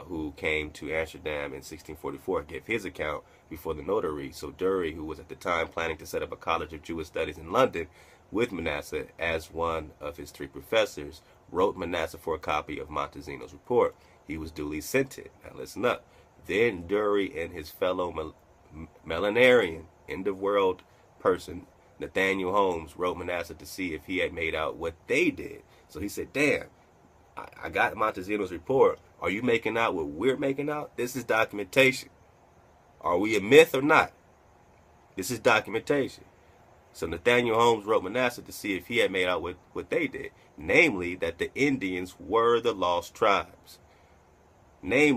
who came to Amsterdam in 1644, gave his account before the notary. So Dury, who was at the time planning to set up a college of Jewish studies in London with Manasseh as one of his 3 professors, wrote Manasseh for a copy of Montesino's report. He was duly sent it. Now listen up. Then Dury and his fellow millenarian, end-of-world person, Nathaniel Holmes, wrote Manasseh to see if he had made out what they did. So he said, damn, I got Montesino's report. Are you making out what we're making out? This is documentation. Are we a myth or not? This is documentation. So Nathaniel Holmes wrote Manasseh to see if he had made out what they did. Namely, that the Indians were the lost tribes. The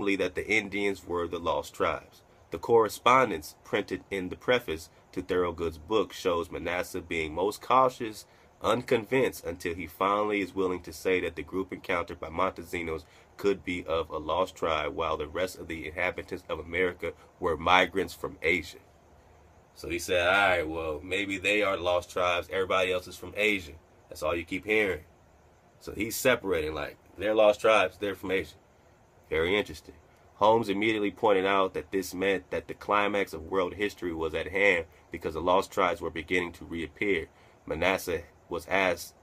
correspondence printed in the preface to Thorogood's book shows Manasseh being most cautious, unconvinced, until he finally is willing to say that the group encountered by Montesinos could be of a lost tribe, while the rest of the inhabitants of America were migrants from Asia. So he said, all right, well, maybe they are lost tribes. Everybody else is from Asia. That's all you keep hearing. So he's separating, like, they're lost tribes, they're from Asia. Very interesting. Holmes immediately pointed out that this meant that the climax of world history was at hand, because the lost tribes were beginning to reappear. Manasseh was asked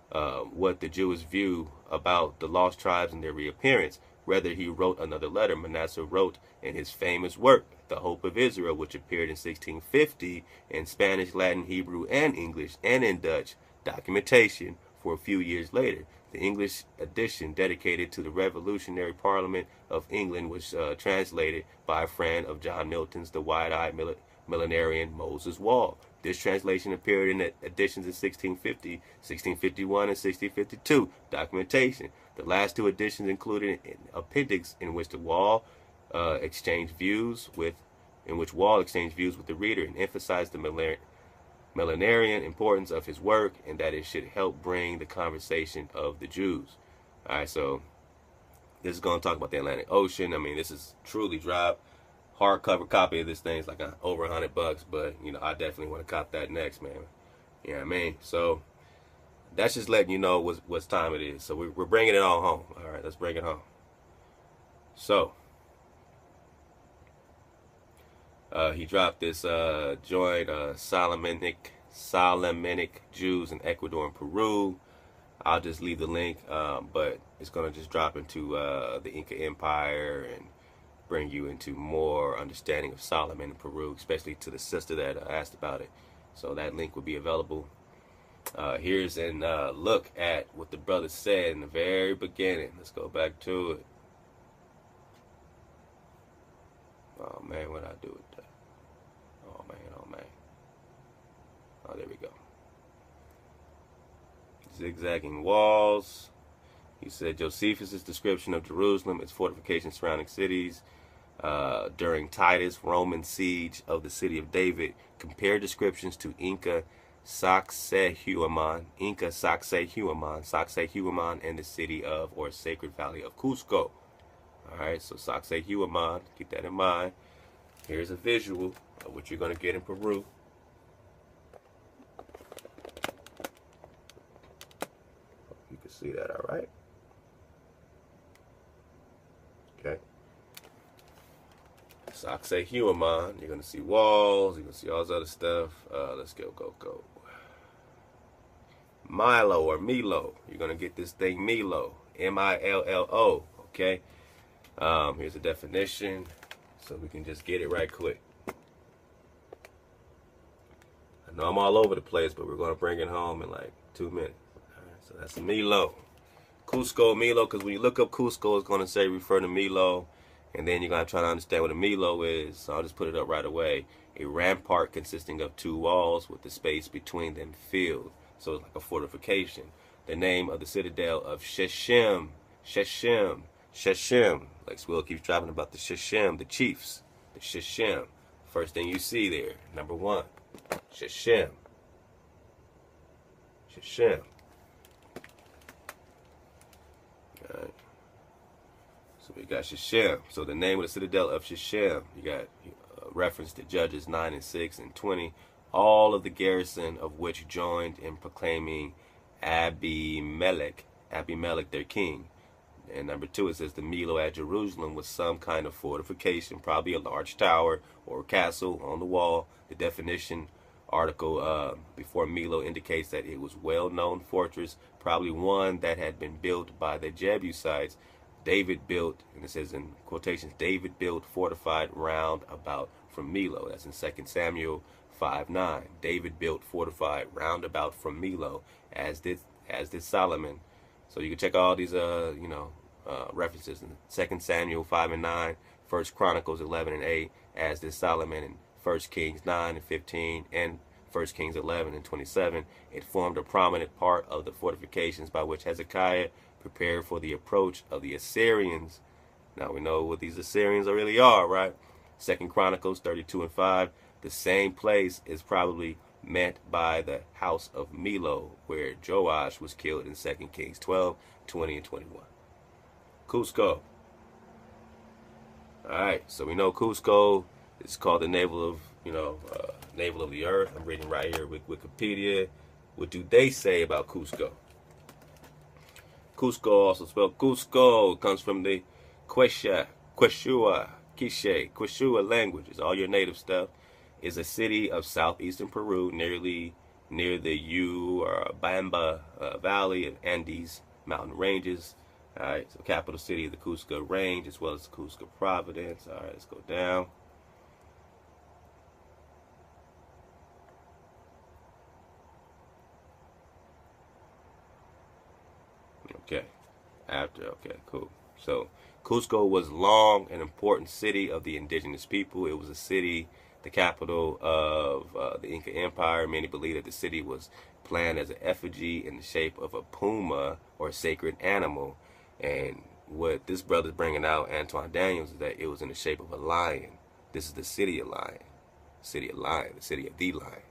what the Jewish view about the lost tribes and their reappearance. Whether he wrote another letter. Manasseh wrote in his famous work, The Hope of Israel, which appeared in 1650 in Spanish, Latin, Hebrew, and English, and in Dutch documentation for a few years later. The English edition, dedicated to the Revolutionary Parliament of England, was translated by a friend of John Milton's, the wide-eyed millenarian Moses Wall. This translation appeared in editions in 1650, 1651, and 1652. Documentation. The last 2 editions included an appendix in which Wall exchanged views with the reader and emphasized the millenarian importance of his work, and that it should help bring the conversation of the Jews. All right, so this is going to talk about the Atlantic Ocean. I mean, this is truly dropped. Hardcover copy of this thing is like over $100, but I definitely want to cop that next, man. You know what I mean? So that's just letting you know what time it is. So we're bringing it all home. All right, let's bring it home. So he dropped this joint, Solomonic Jews in Ecuador and Peru. I'll just leave the link, but it's going to just drop into the Inca Empire and bring you into more understanding of Solomon in Peru, especially to the sister that asked about it. So that link will be available. Here's a look at what the brother said in the very beginning. Let's go back to it. Oh man, what I do with that? Oh man, oh man. Oh, there we go. Zigzagging walls. He said Josephus' description of Jerusalem, its fortifications surrounding cities, during Titus' Roman siege of the city of David, compare descriptions to Inca Sacsayhuaman, and the city of, or sacred valley of Cuzco. All right, so Sacsayhuaman, keep that in mind. Here's a visual of what you're going to get in Peru. You can see that, all right? Okay. Sacsayhuaman, you're going to see walls, you're going to see all this other stuff. Let's go. Milo or Milo, you're going to get this thing Milo, M-I-L-L-O, okay? Here's a definition, so we can just get it right quick. I know I'm all over the place, but we're going to bring it home in like 2 minutes. All right, so that's Milo. Qosqo, Milo, because when you look up Qosqo, it's going to say refer to Milo, and then you're going to try to understand what a Milo is, so I'll just put it up right away. A rampart consisting of 2 walls with the space between them filled, so it's like a fortification. The name of the citadel of Shechem, like Will keeps driving about the Shechem, the chiefs, the Shechem. First thing you see there, number 1, Shechem. All right. So we got Shechem. So the name of the citadel of Shechem. You got reference to Judges 9 and 6 and 20. All of the garrison of which joined in proclaiming Abimelech their king. And number 2, it says the Milo at Jerusalem was some kind of fortification, probably a large tower or castle on the wall. The definition article before Milo indicates that it was well-known fortress, probably one that had been built by the Jebusites. David built, and it says in quotations, David built fortified round about from Milo. That's in 2 Samuel 5:9. David built fortified round about from Milo, as did Solomon. So you can check all these references in 2 Samuel 5 and 9, 1 Chronicles 11 and 8, as did Solomon, and 1 Kings 9 and 15, and 1 Kings 11 and 27. It formed a prominent part of the fortifications by which Hezekiah prepared for the approach of the Assyrians. Now we know what these Assyrians really are, right? 2 Chronicles 32 and 5. The same place is probably meant by the house of Milo, where Joash was killed in 2 Kings 12, 20, and 21. Qosqo. Alright, so we know Qosqo is called the navel of, navel of the earth. I'm reading right here with Wikipedia. What do they say about Qosqo? Qosqo, also spelled Qosqo, comes from the Quechua language. It's all your native stuff. Is a city of southeastern Peru, nearly near the Bamba Valley of Andes mountain ranges. All right, so capital city of the Cuzco range, as well as the Cuzco province. All right, let's go down. Okay, cool. So Cuzco was long an important city of the indigenous people. It was a city, the capital of the Inca Empire. Many believe that the city was planned as an effigy in the shape of a puma or sacred animal. And what this brother's bringing out, Antoine Daniels, is that it was in the shape of a lion. This is the city of lion. The city of the lion.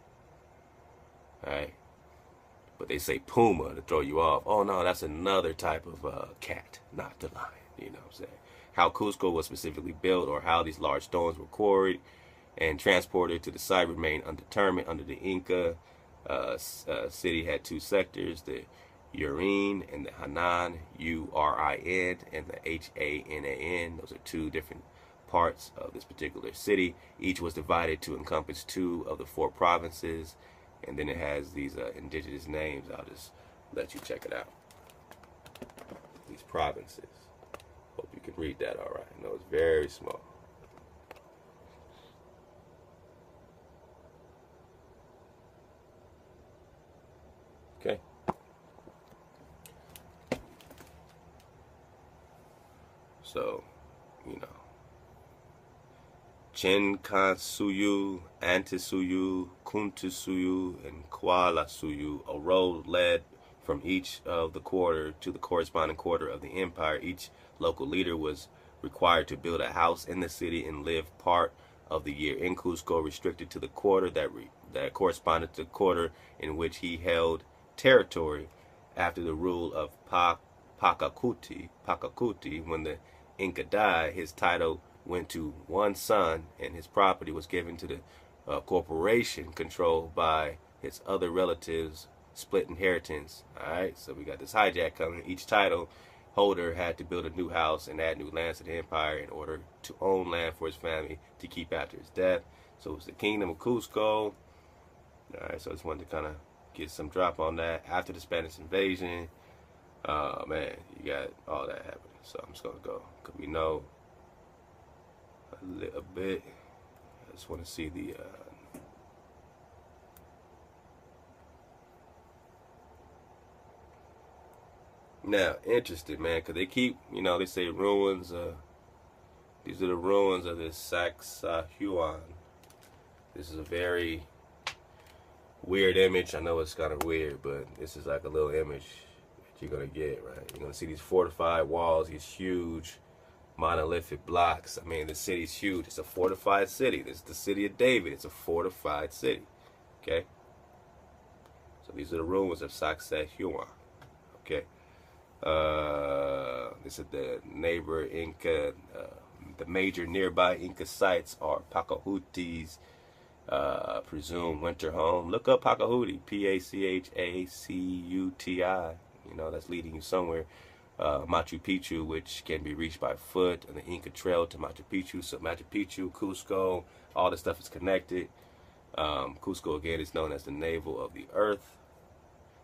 All right. But they say puma to throw you off. Oh, no, that's another type of cat, not the lion. You know what I'm saying? How Cuzco was specifically built, or how these large stones were quarried and transported to the site, remained undetermined. Under the Inca, city had 2 sectors, the Urin and the Hanan, U-R-I-N, and the H-A-N-A-N. Those are 2 different parts of this particular city. Each was divided to encompass 2 of the 4 provinces, and then it has these indigenous names. I'll just let you check it out. These provinces. Hope you can read that all right. I know it's very small. So, you know, Chinkansuyu, Antisuyu, Kuntisuyu, and Kualasuyu, a road led from each of the quarter to the corresponding quarter of the empire. Each local leader was required to build a house in the city and live part of the year in Cuzco, restricted to the quarter that corresponded to the quarter in which he held territory. After the rule of Pachacuti, when the Inca died, his title went to one son, and his property was given to the corporation controlled by his other relatives, split inheritance. All right, so we got this hijack coming. Each title holder had to build a new house and add new lands to the empire in order to own land for his family to keep after his death. So it was the kingdom of Cusco. All right, so I just wanted to kind of get some drop on that. After the Spanish invasion, man, you got all that happening. So I'm just gonna go because we know a little bit. I just want to see the now interested, man, because they keep, you know, they say ruins. These are the ruins of this Sacsayhuaman. This is a very weird image. I know it's kind of weird, but this is like a little image that you're gonna get, right? You're gonna see these fortified walls, these huge monolithic blocks. I mean, the city's huge. It's a fortified city. This is the city of David. It's a fortified city. Okay. So these are the ruins of Sacsayhuaman. Okay. This is the neighbor Inca. The major nearby Inca sites are Pachacuti's presumed winter home. Look up Pachacuti, Pachacuti. You know, that's leading you somewhere. Machu Picchu, which can be reached by foot, and the Inca Trail to Machu Picchu. So Machu Picchu, Cusco, all this stuff is connected. Cusco, again, is known as the navel of the earth.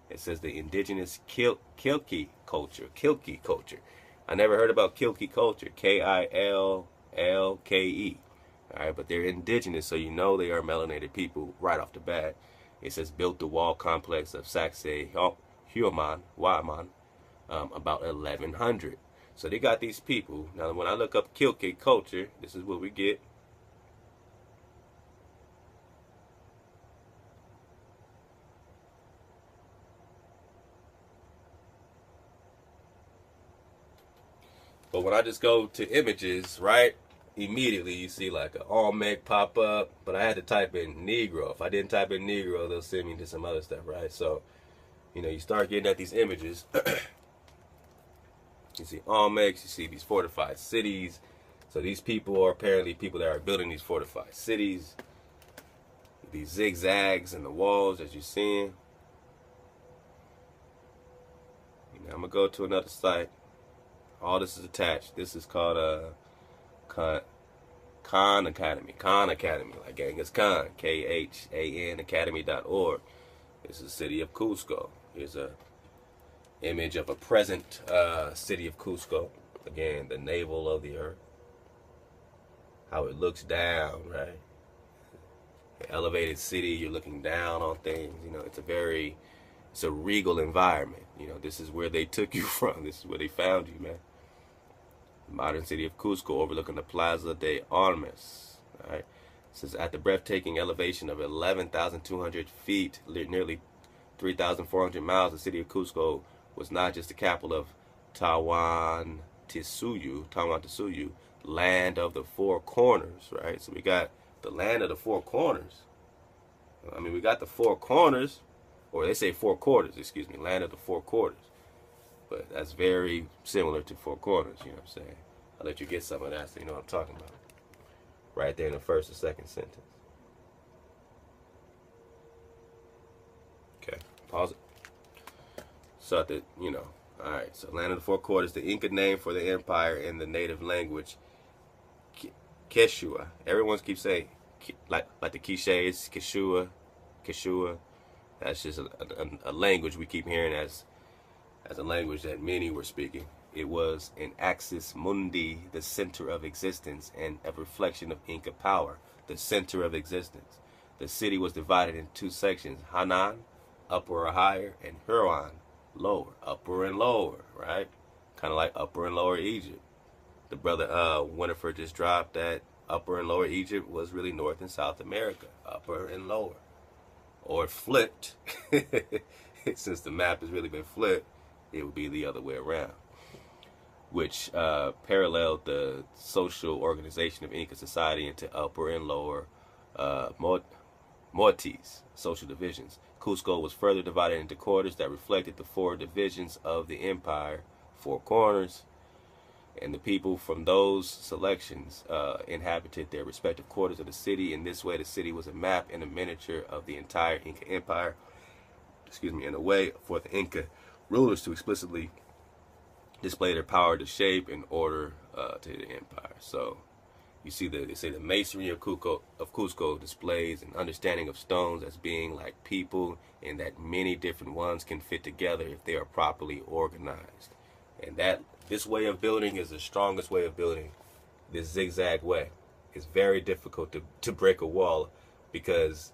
It says the indigenous Kilke culture. Kilke culture. I never heard about Kilke culture. Killke. All right, but they're indigenous, so you know they are melanated people right off the bat. It says built the wall complex of Sacsayhuaman, about 1100. So they got these people. Now, when I look up Kilke culture, this is what we get. But when I just go to images, right, immediately you see like an Olmec pop up. But I had to type in Negro. If I didn't type in Negro, they'll send me to some other stuff, right? So, you know, you start getting at these images. You see Olmecs, you see these fortified cities. So these people are apparently people that are building these fortified cities. These zigzags in the walls as you're seeing. You know, I'm going to go to another site. All this is attached. This is called Khan Academy. Khan Academy, like Genghis Khan. Khan Academy.org. This is the city of Cusco. Here's a image of a present city of Cusco. Again, the navel of the earth. How it looks down, right? An elevated city, you're looking down on things. You know, it's a regal environment. You know, this is where they took you from. This is where they found you, man. The modern city of Cusco overlooking the Plaza de Armas. All right. It says at the breathtaking elevation of 11,200 feet, nearly 3,400 miles, the city of Cusco was not just the capital of Tawantinsuyu, land of the four corners, right? So we got the land of the four corners. I mean, we got the four corners, or they say four quarters, excuse me, land of the four quarters. But that's very similar to four corners, you know what I'm saying? I'll let you get some of that so you know what I'm talking about. Right there in the first or second sentence. Okay, pause it. So at the, you know, all right, so land of the four quarters, the Inca name for the empire in the native language, Quechua. Everyone keeps saying, like the cliches, Quechua. That's just a language we keep hearing as a language that many were speaking. It was an axis mundi, the center of existence, and a reflection of Inca power, the center of existence. The city was divided in two sections, Hanan, upper or higher, and Huron, lower, upper and lower, right? Kind of like upper and lower Egypt. The brother Winifred just dropped that Upper and Lower Egypt was really North and South America, Upper and Lower, or flipped. Since the map has really been flipped, it would be the other way around, which paralleled the social organization of Inca society into Upper and Lower moieties, social divisions. Cuzco was further divided into quarters that reflected the four divisions of the empire, four corners, and the people from those selections inhabited their respective quarters of the city. In this way, the city was a map and a miniature of the entire Inca empire, in a way for the Inca rulers to explicitly display their power to shape and order to the empire. So you see they say the masonry of Cusco displays an understanding of stones as being like people, and that many different ones can fit together if they are properly organized. And that this way of building is the strongest way of building, this zigzag way. It's very difficult to break a wall because,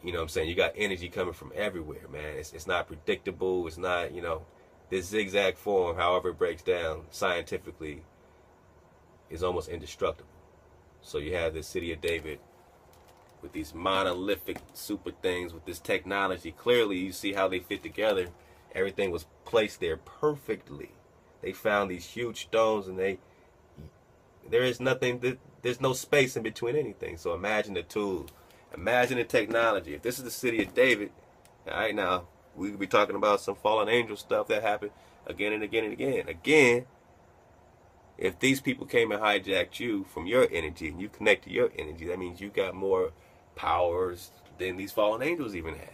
you know what I'm saying, you got energy coming from everywhere, man. It's not predictable. It's not, this zigzag form, however it breaks down scientifically, is almost indestructible. So you have this city of David with these monolithic super things with this technology. Clearly, you see how they fit together. Everything was placed there perfectly. They found these huge stones, and there's no space in between anything. So imagine the tools, imagine the technology. If this is the city of David, all right, now we could be talking about some fallen angel stuff that happened again and again and again. Again, if these people came and hijacked you from your energy and you connect to your energy, that means you got more powers than these fallen angels even had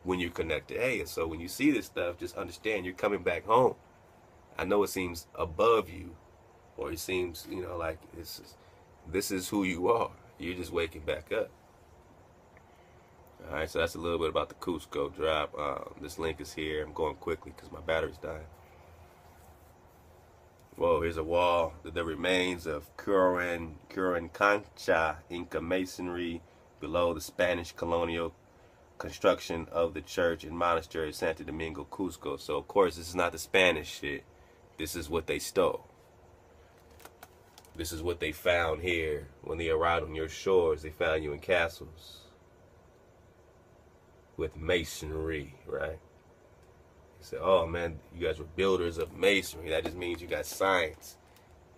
when you connect to A. And so when you see this stuff, just understand you're coming back home. I know it seems above you, or it seems, like this is who you are. You're just waking back up. All right, so that's a little bit about the Cusco drop. This link is here. I'm going quickly because my battery's dying. Whoa, here's a wall. The remains of Cancha Inca masonry below the Spanish colonial construction of the church and monastery of Santo Domingo, Cusco. So, of course, this is not the Spanish shit. This is what they stole. This is what they found here when they arrived on your shores. They found you in castles with masonry, right? They said, oh, man, you guys were builders of masonry. That just means you got science.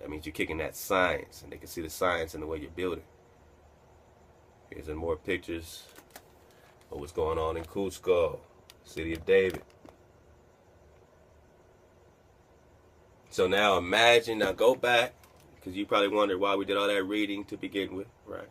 That means you're kicking that science, and they can see the science in the way you're building. Here's some more pictures of what's going on in Cusco, city of David. So now imagine, now go back, because you probably wondered why we did all that reading to begin with, right?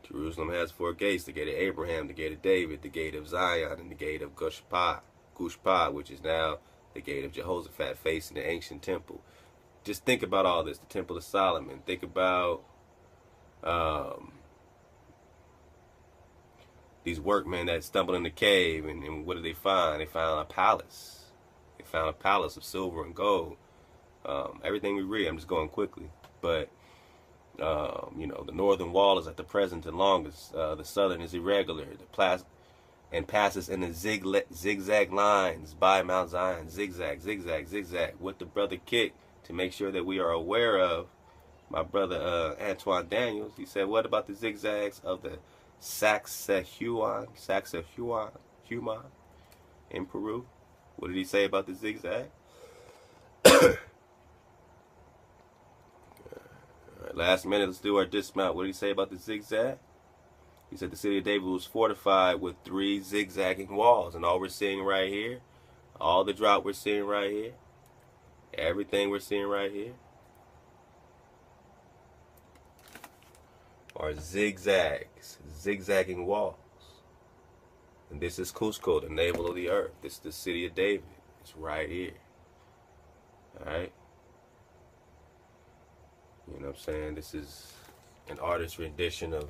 Jerusalem has four gates: the gate of Abraham, the gate of David, the gate of Zion, and the gate of Qosqo, which is now the gate of Jehoshaphat, facing the ancient temple. Just think about all this, the Temple of Solomon. Think about these workmen that stumbled in the cave, and what did they find? They found a palace. They found a palace of silver and gold. Everything we read, I'm just going quickly, but the northern wall is at the present and longest. The southern is irregular. And passes in the zigzag lines by Mount Zion. Zigzag, zigzag, zigzag. What the brother kicked to make sure that we are aware of. My brother Antoine Daniels, he said, what about the zigzags of the Sacsayhuaman in Peru? What did he say about the zigzag? Last minute, let's do our dismount. What did he say about the zigzag? He said the city of David was fortified with 3 zigzagging walls. And all we're seeing right here, all the drop we're seeing right here, everything we're seeing right here, are zigzags, zigzagging walls. And this is Cusco, the navel of the earth. This is the city of David. It's right here. All right? You know what I'm saying? This is an artist's rendition of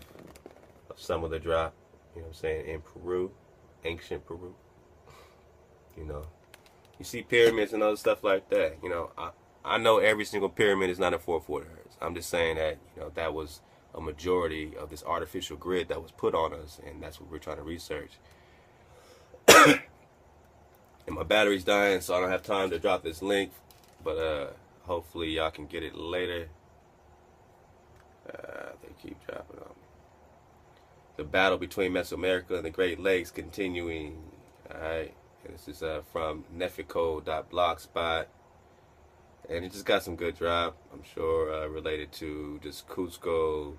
some of the drop, you know what I'm saying, in Peru, ancient Peru. You see pyramids and other stuff like that. I know every single pyramid is not a 440 hertz. I'm just saying that, that was a majority of this artificial grid that was put on us, and that's what we're trying to research. And my battery's dying, so I don't have time to drop this link. But hopefully y'all can get it later. They keep dropping on me. The battle between Mesoamerica and the Great Lakes continuing. Alright. This is from nefico.blogspot. And it just got some good drop, I'm sure, related to just Cuzco,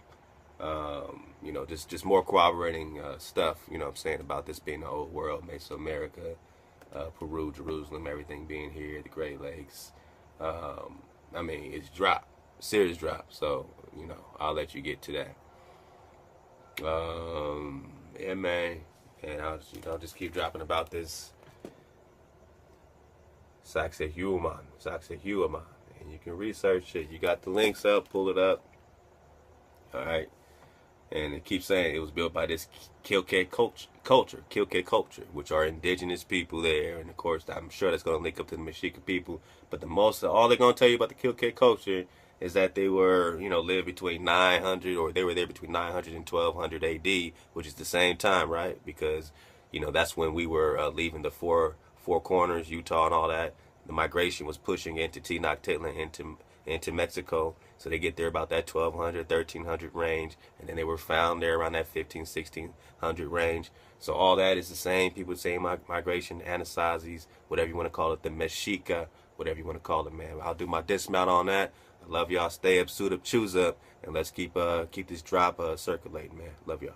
you know, just more corroborating stuff, you know what I'm saying, about this being the old world, Mesoamerica, Peru, Jerusalem, everything being here, the Great Lakes. I mean, it's drop, serious drop, so, you know, I'll let you get to that. Yeah, man, and I'll, you know, just keep dropping about this Sacsayhuaman, and you can research it. You got the links up, pull it up. All right, and it keeps saying it was built by this Qilke culture, which are indigenous people there, and of course I'm sure that's going to link up to the Mexica people. But all they're going to tell you about the Qilke culture is that they were, you know, lived between 900, or they were there between 900 and 1200 AD, which is the same time, right? Because, you know, that's when we were leaving the four corners, Utah and all that. The migration was pushing into Tenochtitlan, into Mexico. So they get there about that 1200, 1300 range, and then they were found there around that 1600 range. So all that is the same. People say migration, Anasazis, whatever you want to call it, the Mexica, whatever you want to call it, man. I'll do my dismount on that. I love y'all. Stay up, suit up, choose up, and let's keep this drop circulating, man. Love y'all.